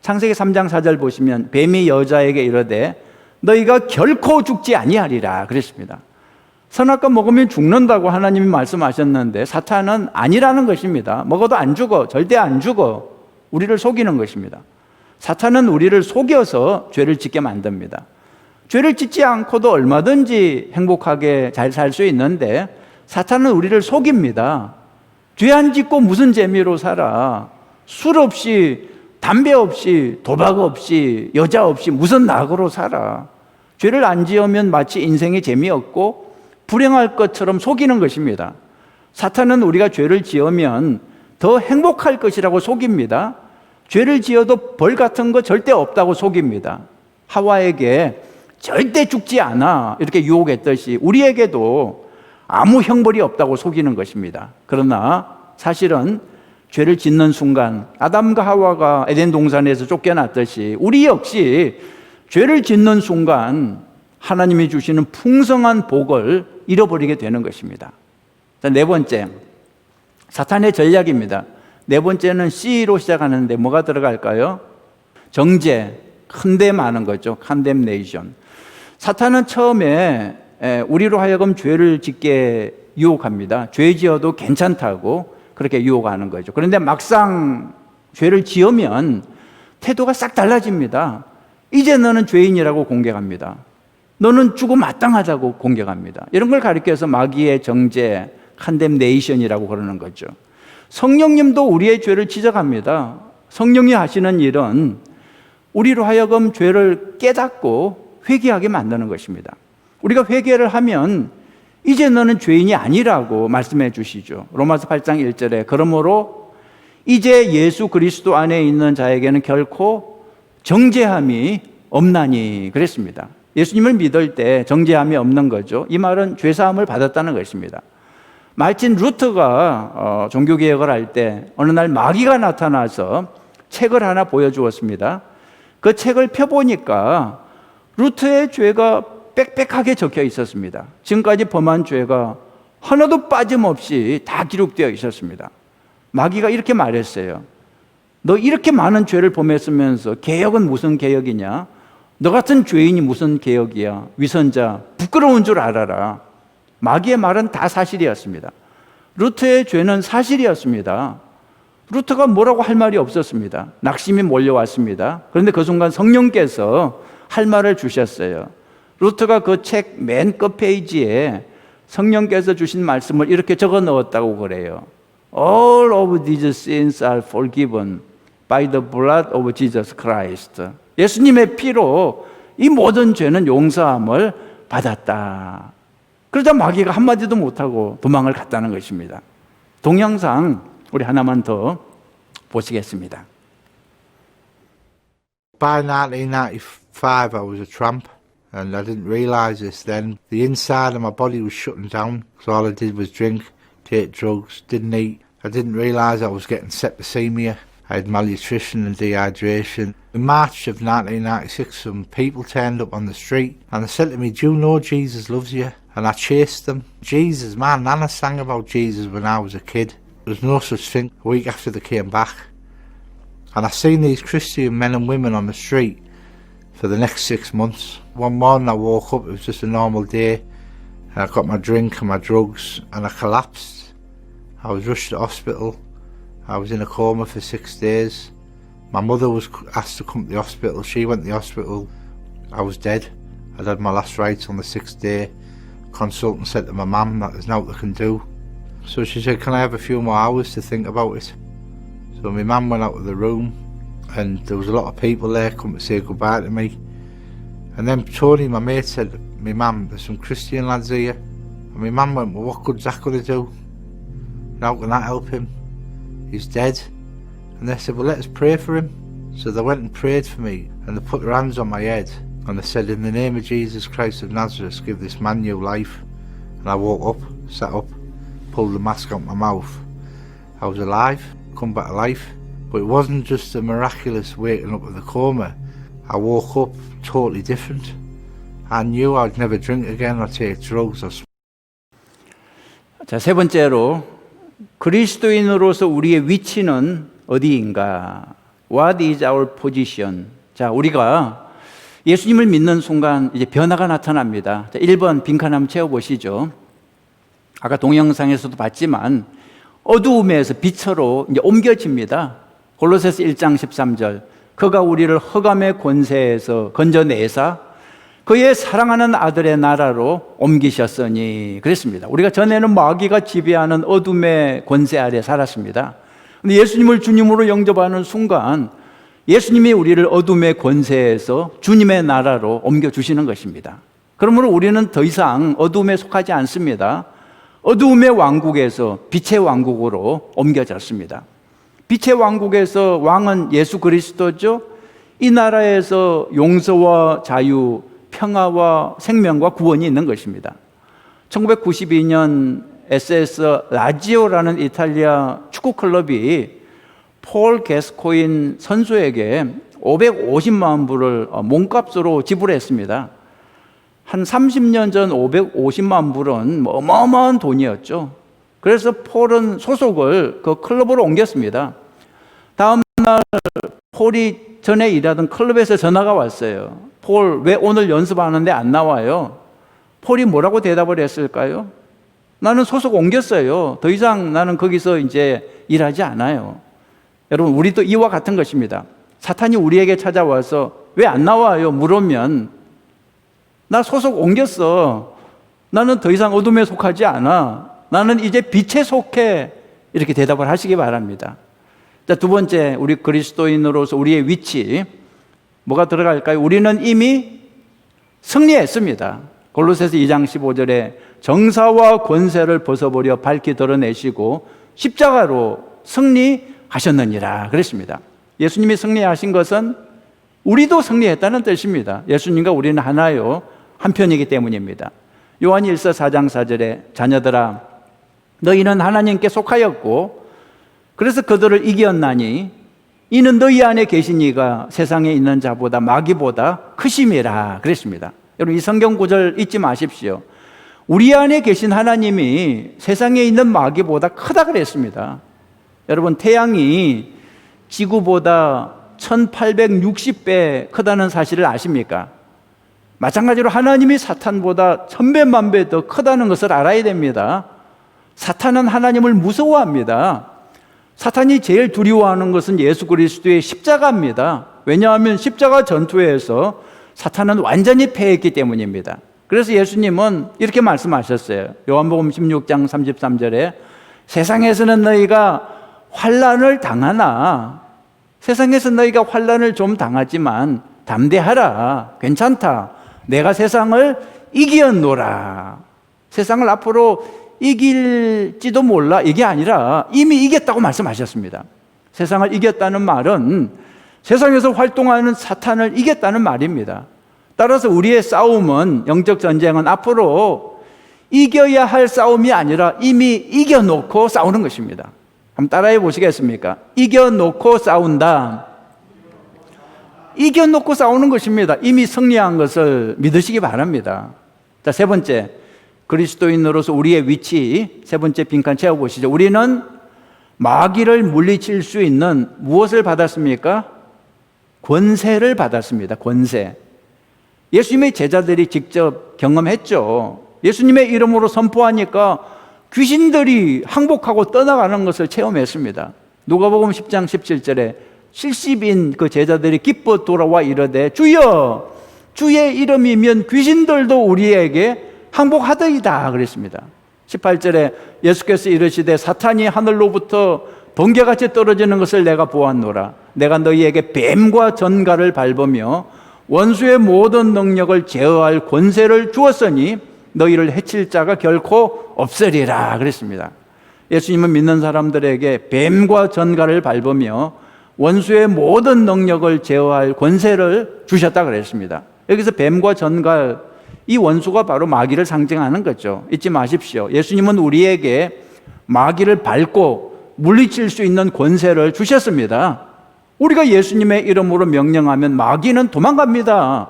S1: 창세기 3장 4절 보시면 뱀이 여자에게 이르되 너희가 결코 죽지 아니하리라 그랬습니다. 선악과 먹으면 죽는다고 하나님이 말씀하셨는데 사탄은 아니라는 것입니다. 먹어도 안 죽어. 절대 안 죽어. 우리를 속이는 것입니다. 사탄은 우리를 속여서 죄를 짓게 만듭니다. 죄를 짓지 않고도 얼마든지 행복하게 잘 살 수 있는데 사탄은 우리를 속입니다. 죄 안 짓고 무슨 재미로 살아? 술 없이, 담배 없이, 도박 없이, 여자 없이 무슨 낙으로 살아? 죄를 안 지으면 마치 인생에 재미없고 불행할 것처럼 속이는 것입니다. 사탄은 우리가 죄를 지으면 더 행복할 것이라고 속입니다. 죄를 지어도 벌 같은 거 절대 없다고 속입니다. 하와에게 절대 죽지 않아 이렇게 유혹했듯이 우리에게도 아무 형벌이 없다고 속이는 것입니다. 그러나 사실은 죄를 짓는 순간 아담과 하와가 에덴 동산에서 쫓겨났듯이 우리 역시 죄를 짓는 순간 하나님이 주시는 풍성한 복을 잃어버리게 되는 것입니다. 자, 네 번째 사탄의 전략입니다. 네 번째는 C로 시작하는데 뭐가 들어갈까요? 정죄, 컨뎀하는 거죠. condemnation. 사탄은 처음에 우리로 하여금 죄를 짓게 유혹합니다. 죄 지어도 괜찮다고 그렇게 유혹하는 거죠. 그런데 막상 죄를 지으면 태도가 싹 달라집니다. 이제 너는 죄인이라고 공격합니다. 너는 죽어 마땅하다고 공격합니다. 이런 걸 가리켜서 마귀의 정죄, condemnation이라고 그러는 거죠. 성령님도 우리의 죄를 지적합니다. 성령이 하시는 일은 우리로 하여금 죄를 깨닫고 회개하게 만드는 것입니다. 우리가 회개를 하면 이제 너는 죄인이 아니라고 말씀해 주시죠. 로마서 8장 1절에 그러므로 이제 예수 그리스도 안에 있는 자에게는 결코 정죄함이 없나니 그랬습니다. 예수님을 믿을 때 정죄함이 없는 거죠. 이 말은 죄사함을 받았다는 것입니다. 말진 루터가 종교개혁을 할 때 어느 날 마귀가 나타나서 책을 하나 보여주었습니다. 그 책을 펴보니까 루터의 죄가 빽빽하게 적혀 있었습니다. 지금까지 범한 죄가 하나도 빠짐없이 다 기록되어 있었습니다. 마귀가 이렇게 말했어요. 너 이렇게 많은 죄를 범했으면서 개혁은 무슨 개혁이냐? 너 같은 죄인이 무슨 개혁이야? 위선자, 부끄러운 줄 알아라. 마귀의 말은 다 사실이었습니다. 루터의 죄는 사실이었습니다. 루터가 뭐라고 할 말이 없었습니다. 낙심이 몰려왔습니다. 그런데 그 순간 성령께서 할 말을 주셨어요. 루터가 그 책 맨 끝 페이지에 성령께서 주신 말씀을 이렇게 적어 넣었다고 그래요. All of these sins are forgiven by the blood of Jesus Christ. 예수님의 피로 이 모든 죄는 용서함을 받았다. 그러자 마귀가 한마디도 못하고 도망을 갔다는 것입니다. 동영상 우리 하나만 더 보시겠습니다.
S6: By 1995, I was a tramp, and I didn't realise this then. The inside of my body was shutting down, so all I did was drink, take drugs, didn't eat. I didn't realise I was getting septicemia. I had malnutrition and dehydration. In March of 1996, some people turned up on the street and they said to me, "Do you know Jesus loves you?" And I chased them. Jesus, my nana sang about Jesus when I was a kid. There was no such thing. A week after they came back. And I seen these Christian men and women on the street for the next 6 months. One morning I woke up, it was just a normal day. I got my drink and my drugs and I collapsed. I was rushed to hospital. I was in a coma for 6 days. My mother was asked to come to the hospital. She went to the hospital. I was dead. I'd had my last rites on the 6th day. Consultant said to my mum that there's nothing I can do. So she said, "Can I have a few more hours to think about it?" So my mum went out of the room and there was a lot of people there come to say goodbye to me. And then Tony, my mate, said to my mum, "There's some Christian lads here." And my mum went, "Well, what good's that going to do? How can that help him? He's dead." And they said, "Well, let us pray for him." So they went and prayed for me and they put their hands on my head and they said, "In the name of Jesus Christ of Nazareth, give this man new life." And I woke up, sat up, pulled the mask out my mouth. I was alive, come back to life. But it wasn't just a miraculous waking up of the coma. I woke up totally different. I knew I'd never drink again or take drugs or smoke.
S1: 자, 세 번째로 그리스도인으로서 우리의 위치는 어디인가? What is our position? 자, 우리가 예수님을 믿는 순간 이제 변화가 나타납니다. 자, 1번 빈칸 한번 채워보시죠. 아까 동영상에서도 봤지만 어두움에서 빛으로 이제 옮겨집니다. 골로새서 1장 13절. 그가 우리를 흑암의 권세에서 건져내사 그의 사랑하는 아들의 나라로 옮기셨으니 그랬습니다. 우리가 전에는 마귀가 지배하는 어둠의 권세 아래 살았습니다. 근데 예수님을 주님으로 영접하는 순간 예수님이 우리를 어둠의 권세에서 주님의 나라로 옮겨주시는 것입니다. 그러므로 우리는 더 이상 어둠에 속하지 않습니다. 어두움의 왕국에서 빛의 왕국으로 옮겨졌습니다. 빛의 왕국에서 왕은 예수 그리스도죠. 이 나라에서 용서와 자유, 평화와 생명과 구원이 있는 것입니다. 1992년 SS 라지오라는 이탈리아 축구 클럽이 폴 게스코인 선수에게 550만 불을 몸값으로 지불했습니다. 한 30년 전 550만 불은 어마어마한 돈이었죠. 그래서 폴은 소속을 그 클럽으로 옮겼습니다. 다음 날 폴이 전에 일하던 클럽에서 전화가 왔어요. 폴, 왜 오늘 연습하는데 안 나와요? 폴이 뭐라고 대답을 했을까요? 나는 소속 옮겼어요. 더 이상 나는 거기서 이제 일하지 않아요. 여러분, 우리도 이와 같은 것입니다. 사탄이 우리에게 찾아와서 왜 안 나와요? 물으면 나 소속 옮겼어. 나는 더 이상 어둠에 속하지 않아. 나는 이제 빛에 속해. 이렇게 대답을 하시기 바랍니다. 자, 두 번째, 우리 그리스도인으로서 우리의 위치 뭐가 들어갈까요? 우리는 이미 승리했습니다. 골로새서 2장 15절에 정사와 권세를 벗어버려 밝히 드러내시고 십자가로 승리하셨느니라 그랬습니다. 예수님이 승리하신 것은 우리도 승리했다는 뜻입니다. 예수님과 우리는 하나요, 한편이기 때문입니다. 요한 1서 4장 4절에 자녀들아 너희는 하나님께 속하였고 그래서 그들을 이겼나니 이는 너희 안에 계신 이가 세상에 있는 자보다 마귀보다 크심이라 그랬습니다. 여러분 이 성경 구절 잊지 마십시오. 우리 안에 계신 하나님이 세상에 있는 마귀보다 크다 그랬습니다. 여러분 태양이 지구보다 1860배 크다는 사실을 아십니까? 마찬가지로 하나님이 사탄보다 1000배 만배 더 크다는 것을 알아야 됩니다. 사탄은 하나님을 무서워합니다. 사탄이 제일 두려워하는 것은 예수 그리스도의 십자가입니다. 왜냐하면 십자가 전투에서 사탄은 완전히 패했기 때문입니다. 그래서 예수님은 이렇게 말씀하셨어요. 요한복음 16장 33절에 세상에서는 너희가 환난을 당하나 세상에서 너희가 환난을 좀 당하지만 담대하라. 괜찮다. 내가 세상을 이겼노라. 세상을 앞으로 이길지도 몰라. 이게 아니라 이미 이겼다고 말씀하셨습니다. 세상을 이겼다는 말은 세상에서 활동하는 사탄을 이겼다는 말입니다. 따라서 우리의 싸움은, 영적 전쟁은 앞으로 이겨야 할 싸움이 아니라 이미 이겨놓고 싸우는 것입니다. 한번 따라해 보시겠습니까? 이겨놓고 싸운다. 이겨놓고 싸우는 것입니다. 이미 승리한 것을 믿으시기 바랍니다. 자, 세 번째, 그리스도인으로서 우리의 위치, 세 번째 빈칸 채워보시죠. 우리는 마귀를 물리칠 수 있는 무엇을 받았습니까? 권세를 받았습니다. 권세. 예수님의 제자들이 직접 경험했죠. 예수님의 이름으로 선포하니까 귀신들이 항복하고 떠나가는 것을 체험했습니다. 누가복음 10장 17절에 70인 그 제자들이 기뻐 돌아와 이르되 주여 주의 이름이면 귀신들도 우리에게 항복하더이다 그랬습니다. 18절에 예수께서 이르시되 사탄이 하늘로부터 번개같이 떨어지는 것을 내가 보았노라. 내가 너희에게 뱀과 전갈을 밟으며 원수의 모든 능력을 제어할 권세를 주었으니 너희를 해칠 자가 결코 없으리라 그랬습니다. 예수님은 믿는 사람들에게 뱀과 전갈을 밟으며 원수의 모든 능력을 제어할 권세를 주셨다 그랬습니다. 여기서 뱀과 전갈, 이 원수가 바로 마귀를 상징하는 거죠. 잊지 마십시오. 예수님은 우리에게 마귀를 밟고 물리칠 수 있는 권세를 주셨습니다. 우리가 예수님의 이름으로 명령하면 마귀는 도망갑니다.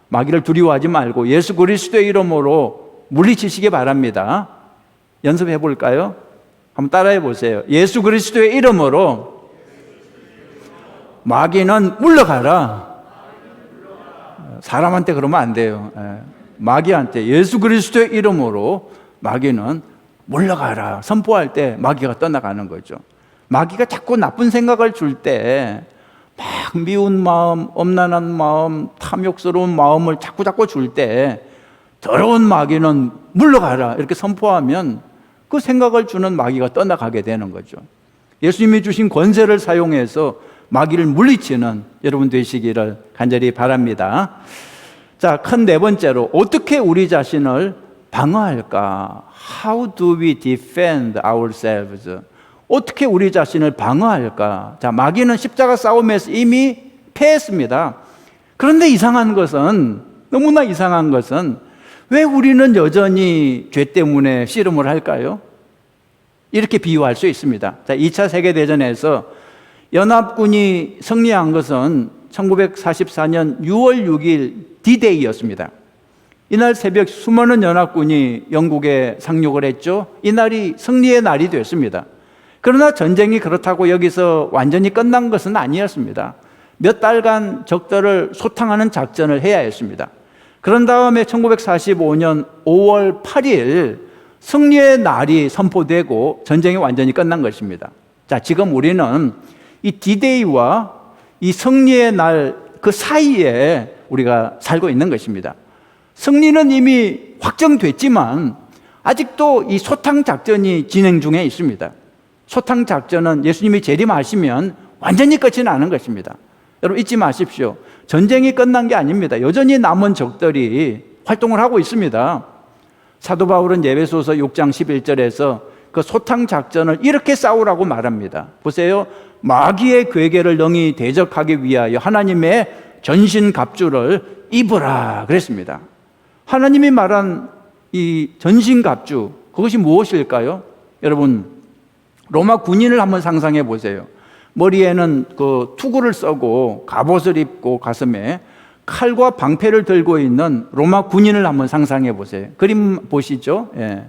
S1: 마귀를 두려워하지 말고 예수 그리스도의 이름으로 물리치시기 바랍니다. 연습해 볼까요? 한번 따라해 보세요. 예수 그리스도의 이름으로 마귀는 물러가라. 사람한테 그러면 안 돼요. 마귀한테 예수 그리스도의 이름으로 마귀는 물러가라 선포할 때 마귀가 떠나가는 거죠. 마귀가 자꾸 나쁜 생각을 줄 때 막 미운 마음, 엄난한 마음, 탐욕스러운 마음을 자꾸 줄 때 더러운 마귀는 물러가라 이렇게 선포하면 그 생각을 주는 마귀가 떠나가게 되는 거죠. 예수님이 주신 권세를 사용해서 마귀를 물리치는 여러분 되시기를 간절히 바랍니다. 자, 큰 네 번째로 어떻게 우리 자신을 방어할까? How do we defend ourselves? 어떻게 우리 자신을 방어할까? 자, 마귀는 십자가 싸움에서 이미 패했습니다. 그런데 이상한 것은, 너무나 이상한 것은 왜 우리는 여전히 죄 때문에 씨름을 할까요? 이렇게 비유할 수 있습니다. 자, 2차 세계대전에서 연합군이 승리한 것은 1944년 6월 6일 D-Day였습니다. 이날 새벽 수많은 연합군이 영국에 상륙을 했죠. 이날이 승리의 날이 됐습니다. 그러나 전쟁이 그렇다고 여기서 완전히 끝난 것은 아니었습니다. 몇 달간 적들을 소탕하는 작전을 해야 했습니다. 그런 다음에 1945년 5월 8일 승리의 날이 선포되고 전쟁이 완전히 끝난 것입니다. 자, 지금 우리는 이 D-Day와 이 승리의 날 그 사이에 우리가 살고 있는 것입니다. 승리는 이미 확정됐지만 아직도 이 소탕 작전이 진행 중에 있습니다. 소탕 작전은 예수님이 재림하시면 완전히 끝이 나는 것입니다. 여러분 잊지 마십시오. 전쟁이 끝난 게 아닙니다. 여전히 남은 적들이 활동을 하고 있습니다. 사도 바울은 에베소서 6장 11절에서 그 소탕 작전을 이렇게 싸우라고 말합니다. 보세요. 마귀의 괴계를 능히 대적하기 위하여 하나님의 전신갑주를 입으라 그랬습니다. 하나님이 말한 이 전신갑주, 그것이 무엇일까요? 여러분, 로마 군인을 한번 상상해 보세요. 머리에는 그 투구를 써고 갑옷을 입고 가슴에 칼과 방패를 들고 있는 로마 군인을 한번 상상해 보세요. 그림 보시죠? 예.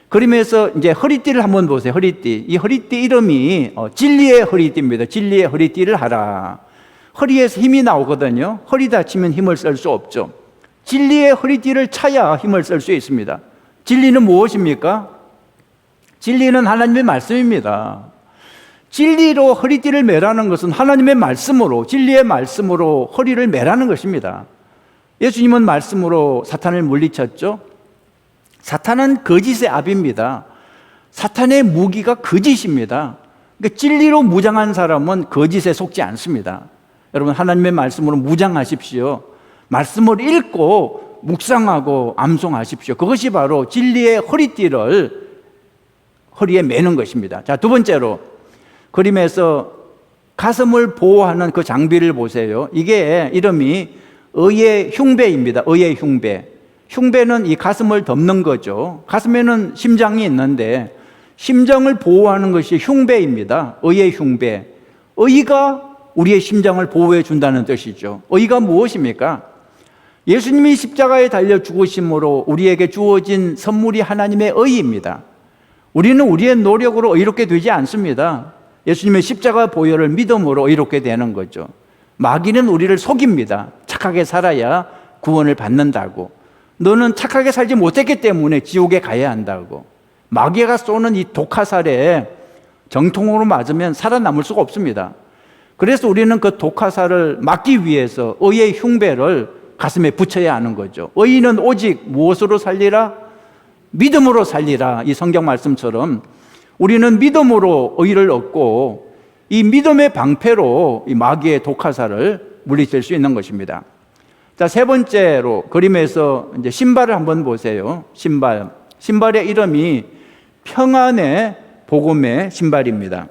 S1: 그림에서 이제 허리띠를 한번 보세요. 허리띠. 이 허리띠 이름이 진리의 허리띠입니다. 진리의 허리띠를 하라. 허리에서 힘이 나오거든요. 허리 다치면 힘을 쓸 수 없죠. 진리의 허리띠를 차야 힘을 쓸 수 있습니다. 진리는 무엇입니까? 진리는 하나님의 말씀입니다. 진리로 허리띠를 매라는 것은 하나님의 말씀으로, 진리의 말씀으로 허리를 매라는 것입니다. 예수님은 말씀으로 사탄을 물리쳤죠. 사탄은 거짓의 압입니다. 사탄의 무기가 거짓입니다. 그러니까 진리로 무장한 사람은 거짓에 속지 않습니다. 여러분, 하나님의 말씀으로 무장하십시오. 말씀을 읽고 묵상하고 암송하십시오. 그것이 바로 진리의 허리띠를 허리에 매는 것입니다. 자, 두 번째로 그림에서 가슴을 보호하는 그 장비를 보세요. 이게 이름이 의의 흉배입니다. 의의 흉배. 흉배는 이 가슴을 덮는 거죠. 가슴에는 심장이 있는데 심장을 보호하는 것이 흉배입니다. 의의 흉배. 의가 우리의 심장을 보호해 준다는 뜻이죠. 의가 무엇입니까? 예수님이 십자가에 달려 죽으심으로 우리에게 주어진 선물이 하나님의 의입니다. 우리는 우리의 노력으로 의롭게 되지 않습니다. 예수님의 십자가 보혈을 믿음으로 의롭게 되는 거죠. 마귀는 우리를 속입니다. 착하게 살아야 구원을 받는다고. 너는 착하게 살지 못했기 때문에 지옥에 가야 한다고. 마귀가 쏘는 이 독화살에 정통으로 맞으면 살아남을 수가 없습니다. 그래서 우리는 그 독화살을 막기 위해서 의의 흉배를 가슴에 붙여야 하는 거죠. 의인은 오직 무엇으로 살리라? 믿음으로 살리라. 이 성경 말씀처럼 우리는 믿음으로 의를 얻고 이 믿음의 방패로 이 마귀의 독화살을 물리칠 수 있는 것입니다. 자, 세 번째로 그림에서 이제 신발을 한번 보세요. 신발. 신발의 이름이 평안의 복음의 신발입니다.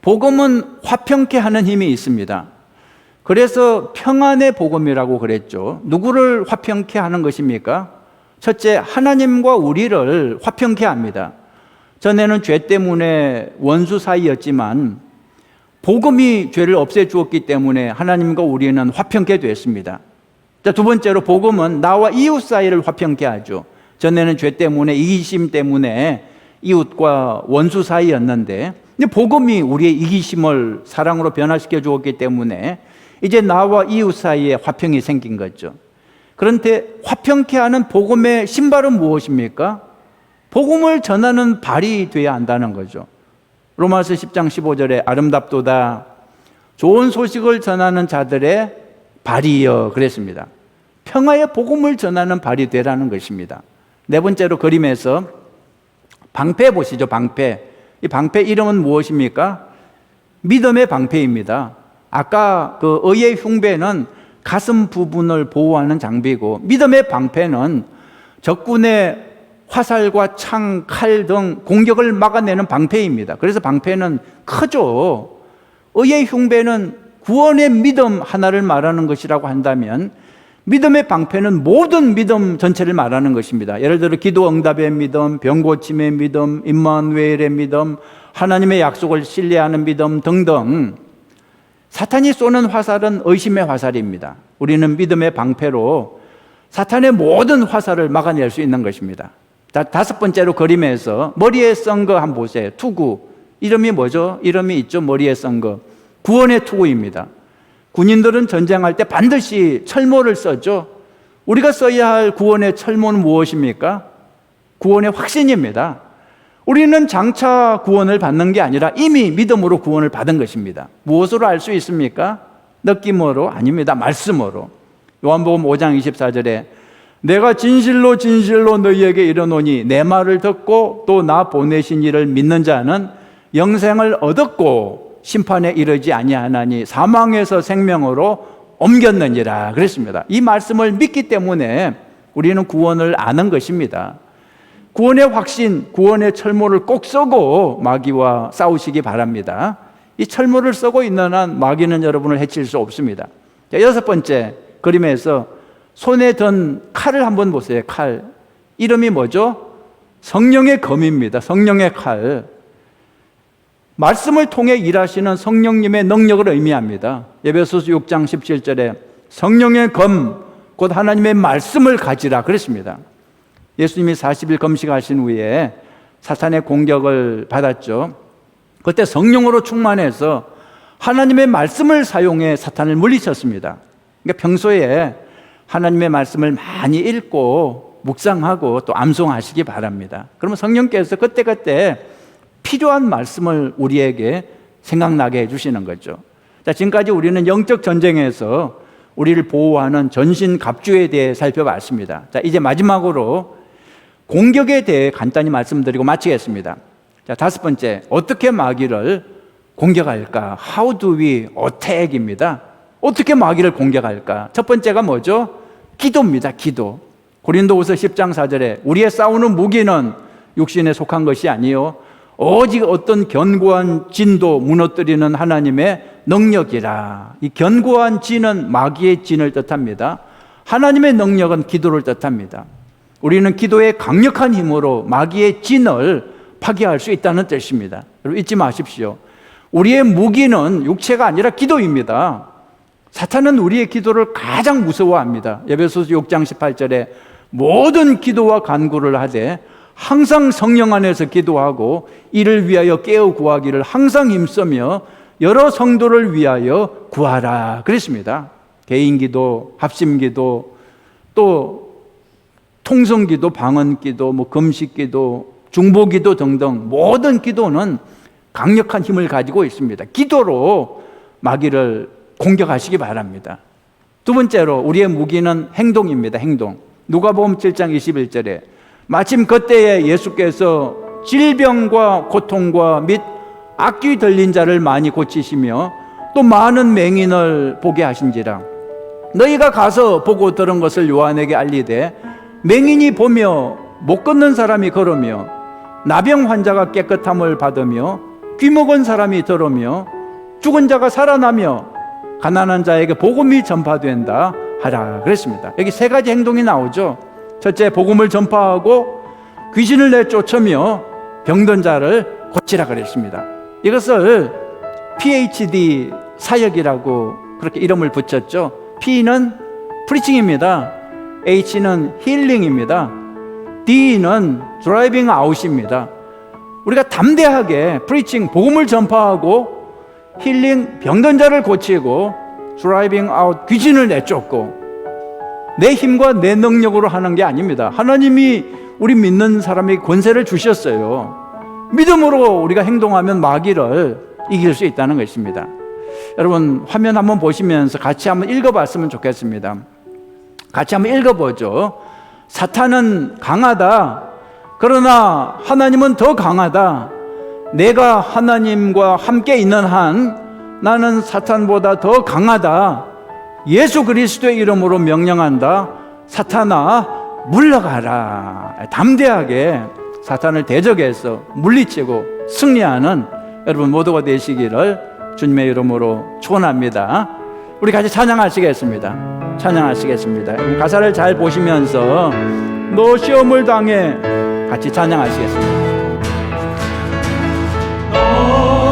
S1: 복음은 화평케 하는 힘이 있습니다. 그래서 평안의 복음이라고 그랬죠. 누구를 화평케 하는 것입니까? 첫째, 하나님과 우리를 화평케 합니다. 전에는 죄 때문에 원수 사이였지만 복음이 죄를 없애주었기 때문에 하나님과 우리는 화평케 됐습니다. 자, 두 번째로 복음은 나와 이웃 사이를 화평케 하죠. 전에는 죄 때문에 이기심 때문에 이웃과 원수 사이였는데 복음이 우리의 이기심을 사랑으로 변화시켜 주었기 때문에 이제 나와 이웃 사이에 화평이 생긴 거죠. 그런데 화평케 하는 복음의 신발은 무엇입니까? 복음을 전하는 발이 되어야 한다는 거죠. 로마서 10장 15절에 아름답도다 좋은 소식을 전하는 자들의 발이여 그랬습니다. 평화의 복음을 전하는 발이 되라는 것입니다. 네 번째로 그림에서 방패 보시죠. 방패. 이 방패 이름은 무엇입니까? 믿음의 방패입니다. 아까 그 의의 흉배는 가슴 부분을 보호하는 장비고 믿음의 방패는 적군의 화살과 창, 칼 등 공격을 막아내는 방패입니다. 그래서 방패는 크죠. 의의 흉배는 구원의 믿음 하나를 말하는 것이라고 한다면 믿음의 방패는 모든 믿음 전체를 말하는 것입니다. 예를 들어 기도 응답의 믿음, 병 고침의 믿음, 임마누엘의 믿음, 하나님의 약속을 신뢰하는 믿음 등등. 사탄이 쏘는 화살은 의심의 화살입니다. 우리는 믿음의 방패로 사탄의 모든 화살을 막아낼 수 있는 것입니다. 다섯 번째로 그림에서 머리에 쓴 거 한번 보세요. 투구. 이름이 뭐죠? 이름이 있죠. 머리에 쓴 거. 구원의 투구입니다. 군인들은 전쟁할 때 반드시 철모를 썼죠. 우리가 써야 할 구원의 철모는 무엇입니까? 구원의 확신입니다. 우리는 장차 구원을 받는 게 아니라 이미 믿음으로 구원을 받은 것입니다. 무엇으로 알 수 있습니까? 느낌으로? 아닙니다. 말씀으로. 요한복음 5장 24절에 내가 진실로 진실로 너희에게 이르노니 내 말을 듣고 또 나 보내신 이를 믿는 자는 영생을 얻었고 심판에 이르지 아니하나니 사망에서 생명으로 옮겼느니라 그랬습니다. 이 말씀을 믿기 때문에 우리는 구원을 아는 것입니다. 구원의 확신, 구원의 철모를 꼭 쓰고 마귀와 싸우시기 바랍니다. 이 철물을 쓰고 있는 한 마귀는 여러분을 해칠 수 없습니다. 자, 6번째 그림에서 손에 든 칼을 한번 보세요. 칼. 이름이 뭐죠? 성령의 검입니다. 성령의 칼. 말씀을 통해 일하시는 성령님의 능력을 의미합니다. 에베소서 6장 17절에 성령의 검, 곧 하나님의 말씀을 가지라 그랬습니다. 예수님이 40일 검식하신 후에 사탄의 공격을 받았죠. 그때 성령으로 충만해서 하나님의 말씀을 사용해 사탄을 물리쳤습니다. 그러니까 평소에 하나님의 말씀을 많이 읽고 묵상하고 또 암송하시기 바랍니다. 그러면 성령께서 그때그때 필요한 말씀을 우리에게 생각나게 해주시는 거죠. 자, 지금까지 우리는 영적 전쟁에서 우리를 보호하는 전신 갑주에 대해 살펴봤습니다. 자, 이제 마지막으로 공격에 대해 간단히 말씀드리고 마치겠습니다. 자, 5번째, 어떻게 마귀를 공격할까? How do we attack입니다. 어떻게 마귀를 공격할까? 첫 번째가 뭐죠? 기도입니다. 기도. 고린도후서 10장 4절에 우리의 싸우는 무기는 육신에 속한 것이 아니요 오직 어떤 견고한 진도 무너뜨리는 하나님의 능력이라. 이 견고한 진은 마귀의 진을 뜻합니다. 하나님의 능력은 기도를 뜻합니다. 우리는 기도의 강력한 힘으로 마귀의 진을 파괴할 수 있다는 뜻입니다. 여러분 잊지 마십시오. 우리의 무기는 육체가 아니라 기도입니다. 사탄은 우리의 기도를 가장 무서워합니다. 에베소서 6장 18절에 모든 기도와 간구를 하되 항상 성령 안에서 기도하고 이를 위하여 깨어 구하기를 항상 힘쓰며 여러 성도를 위하여 구하라 그랬습니다. 개인기도, 합심기도, 또 통성기도, 방언기도, 금식기도, 중보기도 등등 모든 기도는 강력한 힘을 가지고 있습니다. 기도로 마귀를 공격하시기 바랍니다. 두 번째로 우리의 무기는 행동입니다. 행동. 누가복음 7장 21절에 마침 그때에 예수께서 질병과 고통과 및 악귀 들린 자를 많이 고치시며 또 많은 맹인을 보게 하신지라. 너희가 가서 보고 들은 것을 요한에게 알리되 맹인이 보며 못 걷는 사람이 걸으며 나병 환자가 깨끗함을 받으며 귀 먹은 사람이 들으며 죽은 자가 살아나며 가난한 자에게 복음이 전파된다 하라 그랬습니다. 여기 세 가지 행동이 나오죠. 첫째, 복음을 전파하고 귀신을 내쫓으며 병든 자를 고치라 그랬습니다. 이것을 PhD 사역이라고 그렇게 이름을 붙였죠. P는 프리칭입니다. H는 힐링입니다. D는 드라이빙 아웃입니다. 우리가 담대하게 프리칭, 복음을 전파하고 힐링, 병든 자를 고치고 드라이빙 아웃, 귀신을 내쫓고 내 힘과 내 능력으로 하는 게 아닙니다. 하나님이 우리 믿는 사람에게 권세를 주셨어요. 믿음으로 우리가 행동하면 마귀를 이길 수 있다는 것입니다. 여러분 화면 한번 보시면서 같이 한번 읽어봤으면 좋겠습니다. 같이 한번 읽어보죠. 사탄은 강하다. 그러나 하나님은 더 강하다. 내가 하나님과 함께 있는 한 나는 사탄보다 더 강하다. 예수 그리스도의 이름으로 명령한다. 사탄아 물러가라. 담대하게 사탄을 대적해서 물리치고 승리하는 여러분 모두가 되시기를 주님의 이름으로 축원합니다. 우리 같이 찬양하시겠습니다. 찬양하시겠습니다. 가사를 잘 보시면서 너 시험을 당해 같이 찬양하시겠습니다.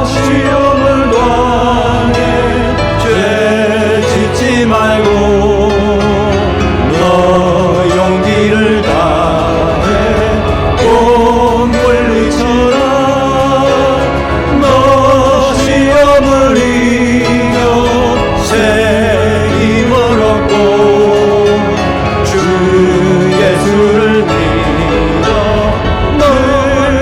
S3: 시험을 당해 죄 짓지 말고 너 용기를 다해 꼭 물리쳐라. 너 시험을 이겨 새 힘을 얻고 주 예수를 믿어 늘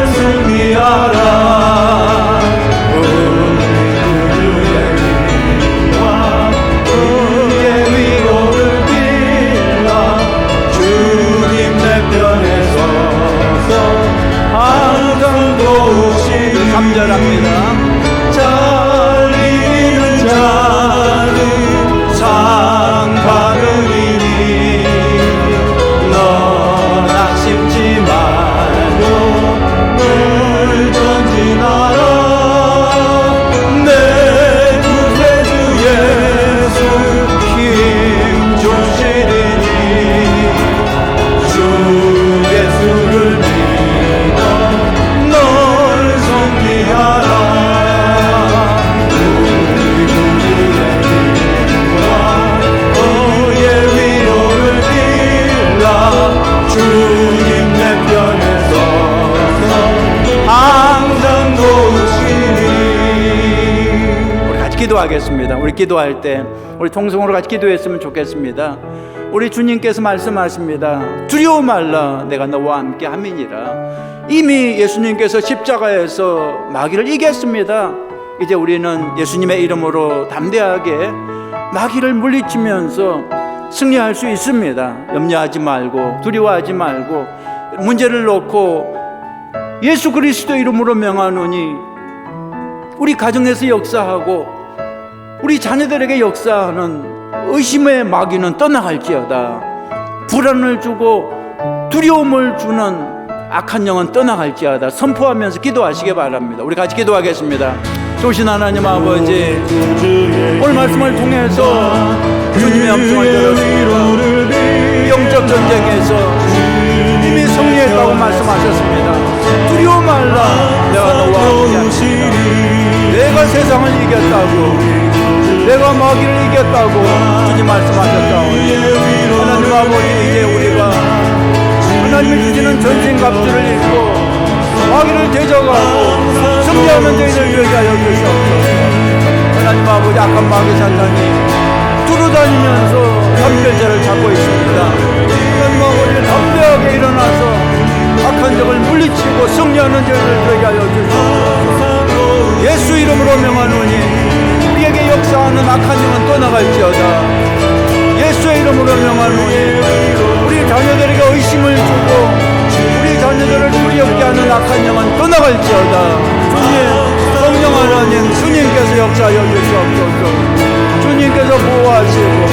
S1: 기도하겠습니다. 우리 기도할 때 우리 통성으로 같이 기도했으면 좋겠습니다. 우리 주님께서 말씀하십니다. 두려워 말라, 내가 너와 함께 함이니라. 이미 예수님께서 십자가에서 마귀를 이겼습니다. 이제 우리는 예수님의 이름으로 담대하게 마귀를 물리치면서 승리할 수 있습니다. 염려하지 말고 두려워하지 말고 문제를 놓고 예수 그리스도 이름으로 명하노니 우리 가정에서 역사하고 우리 자녀들에게 역사하는 의심의 마귀는 떠나갈지어다. 불안을 주고 두려움을 주는 악한 영은 떠나갈지어다. 선포하면서 기도하시기 바랍니다. 우리 같이 기도하겠습니다. 좋으신 하나님 아버지, 오늘 말씀을 통해서 주님의 음성을 들었습니다. 영적 전쟁에서 이미 승리했다고 말씀하셨습니다. 두려워 말라, 내가 너와 함께하리라. 내가 세상을 이겼다고, 내가 마귀를 이겼다고 주님 말씀하셨다오니 하나님 아버지, 이제 우리가 하나님이 주시는 전신갑주를 입고 마귀를 대적하고 승리하는 저희들 되게 하여 주시옵소서. 하나님 아버지, 악한 마귀 사탄이 두루다니면서 삼별자를 잡고 있습니다. 하나님 아버지, 담대하게 일어나서 악한 적을 물리치고 승리하는 저희들 되게 하여 주시옵소서. 예수 이름으로 명하노니 우리에게 역사하는 악한 영은 떠나갈지어다. 예수의 이름으로 명하노니 우리 자녀들에게 의심을 주고 우리 자녀들을 두렵게 하는 악한 영은 떠나갈지어다. 주님, 성령 하나님, 주님께서 역사하여 주시옵소서. 주님께서 보호하시고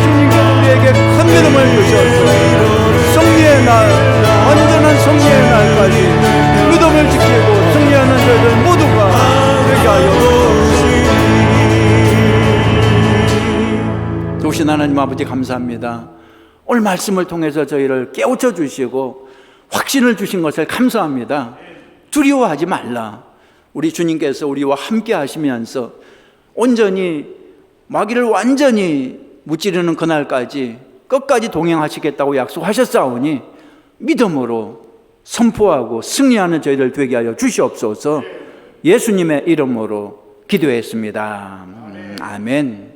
S1: 주님께서 우리에게 큰 믿음을 주셨소. 승리의 날, 완전한 승리의 날까지 믿음을 지키고 승리하는 저희들 모두가 되게 하여 주옵소서. 좋으신 하나님 아버지, 감사합니다. 오늘 말씀을 통해서 저희를 깨우쳐 주시고 확신을 주신 것을 감사합니다. 두려워하지 말라. 우리 주님께서 우리와 함께 하시면서 온전히 마귀를 완전히 무찌르는 그날까지 끝까지 동행하시겠다고 약속하셨사오니 믿음으로 선포하고 승리하는 저희들 되게 하여 주시옵소서. 예수님의 이름으로 기도했습니다. 아멘.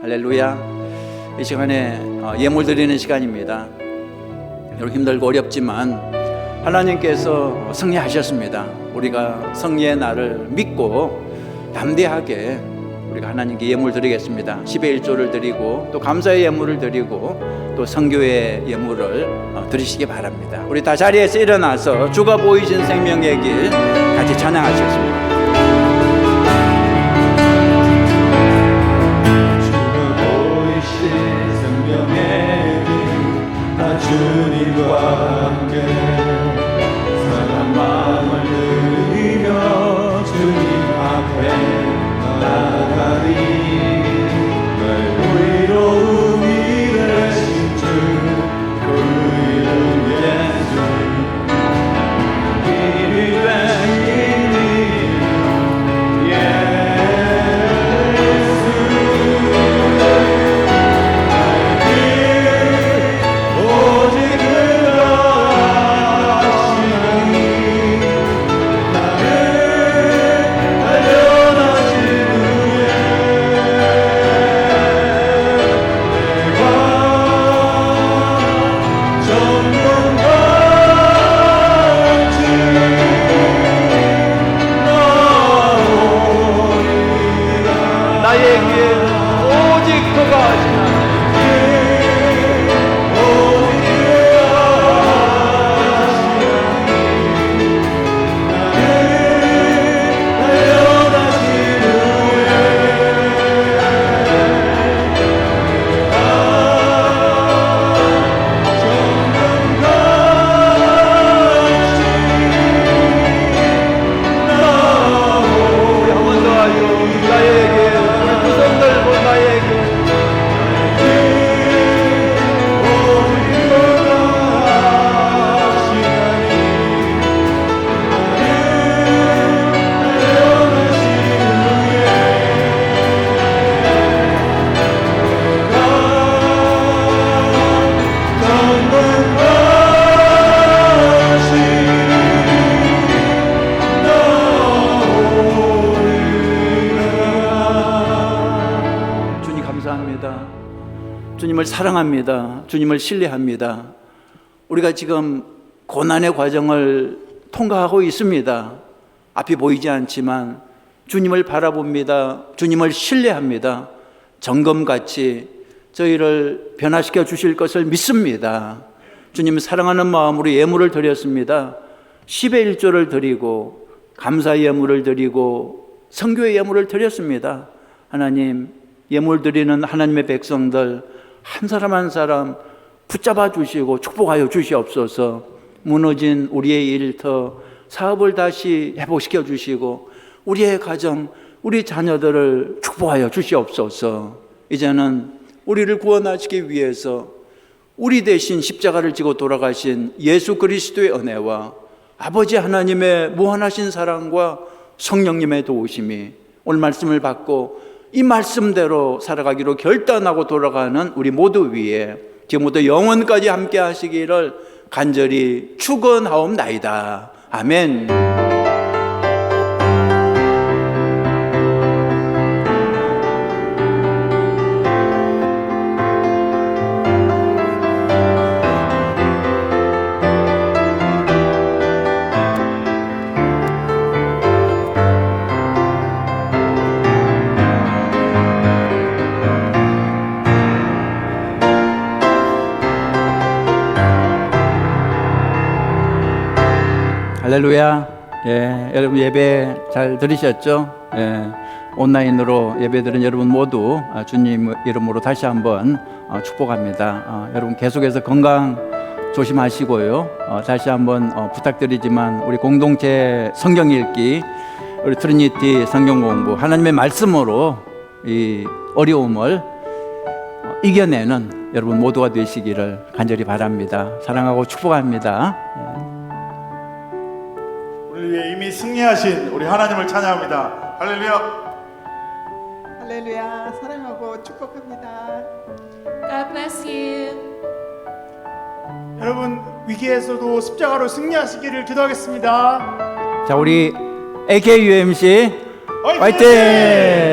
S1: 할렐루야. 이 시간에 예물 드리는 시간입니다. 여러분, 힘들고 어렵지만 하나님께서 승리하셨습니다. 우리가 승리의 날을 믿고 담대하게 우리가 하나님께 예물 드리겠습니다. 10의 1조를 드리고 또 감사의 예물을 드리고 또 선교의 예물을 드리시기 바랍니다. 우리 다 자리에서 일어나서 주가 보이신 생명의 길 같이 찬양하시겠습니다.
S3: 주님과 함께 사랑 마음을 드리며 주님 앞에 나가리. 늘 의로움이 되신 주, 그 이름 예수. 길이 되신 일
S1: 주님을 사랑합니다. 주님을 신뢰합니다. 우리가 지금 고난의 과정을 통과하고 있습니다. 앞이 보이지 않지만 주님을 바라봅니다. 주님을 신뢰합니다. 점검같이 저희를 변화시켜 주실 것을 믿습니다. 주님 사랑하는 마음으로 예물을 드렸습니다. 10의 1조를 드리고 감사 예물을 드리고 선교의 예물을 드렸습니다. 하나님, 예물 드리는 하나님의 백성들 한 사람 한 사람 붙잡아 주시고 축복하여 주시옵소서. 무너진 우리의 일터 사업을 다시 회복시켜 주시고 우리의 가정, 우리 자녀들을 축복하여 주시옵소서. 이제는 우리를 구원하시기 위해서 우리 대신 십자가를 지고 돌아가신 예수 그리스도의 은혜와 아버지 하나님의 무한하신 사랑과 성령님의 도우심이 오늘 말씀을 받고 이 말씀대로 살아가기로 결단하고 돌아가는 우리 모두 위에 지금부터 영원까지 함께 하시기를 간절히 축원하옵나이다. 아멘. 할렐루야. 여러분 예배 잘 들으셨죠? 온라인으로 예배드린 여러분 모두 주님 이름으로 다시 한번 축복합니다. 여러분 계속해서 건강 조심하시고요. 다시 한번 부탁드리지만 우리 공동체 성경 읽기, 우리 트리니티 성경 공부, 하나님의 말씀으로 이 어려움을 이겨내는 여러분 모두가 되시기를 간절히 바랍니다. 사랑하고 축복합니다.
S3: 우리 위해 이미 승리하신 우리 하나님을 찬양합니다. 할렐루야.
S7: 할렐루야. 사랑하고 축복합니다.
S5: God bless you.
S7: 여러분 위기에서도 십자가로 승리하시기를 기도하겠습니다.
S1: 자, 우리 AKUMC 화이팅!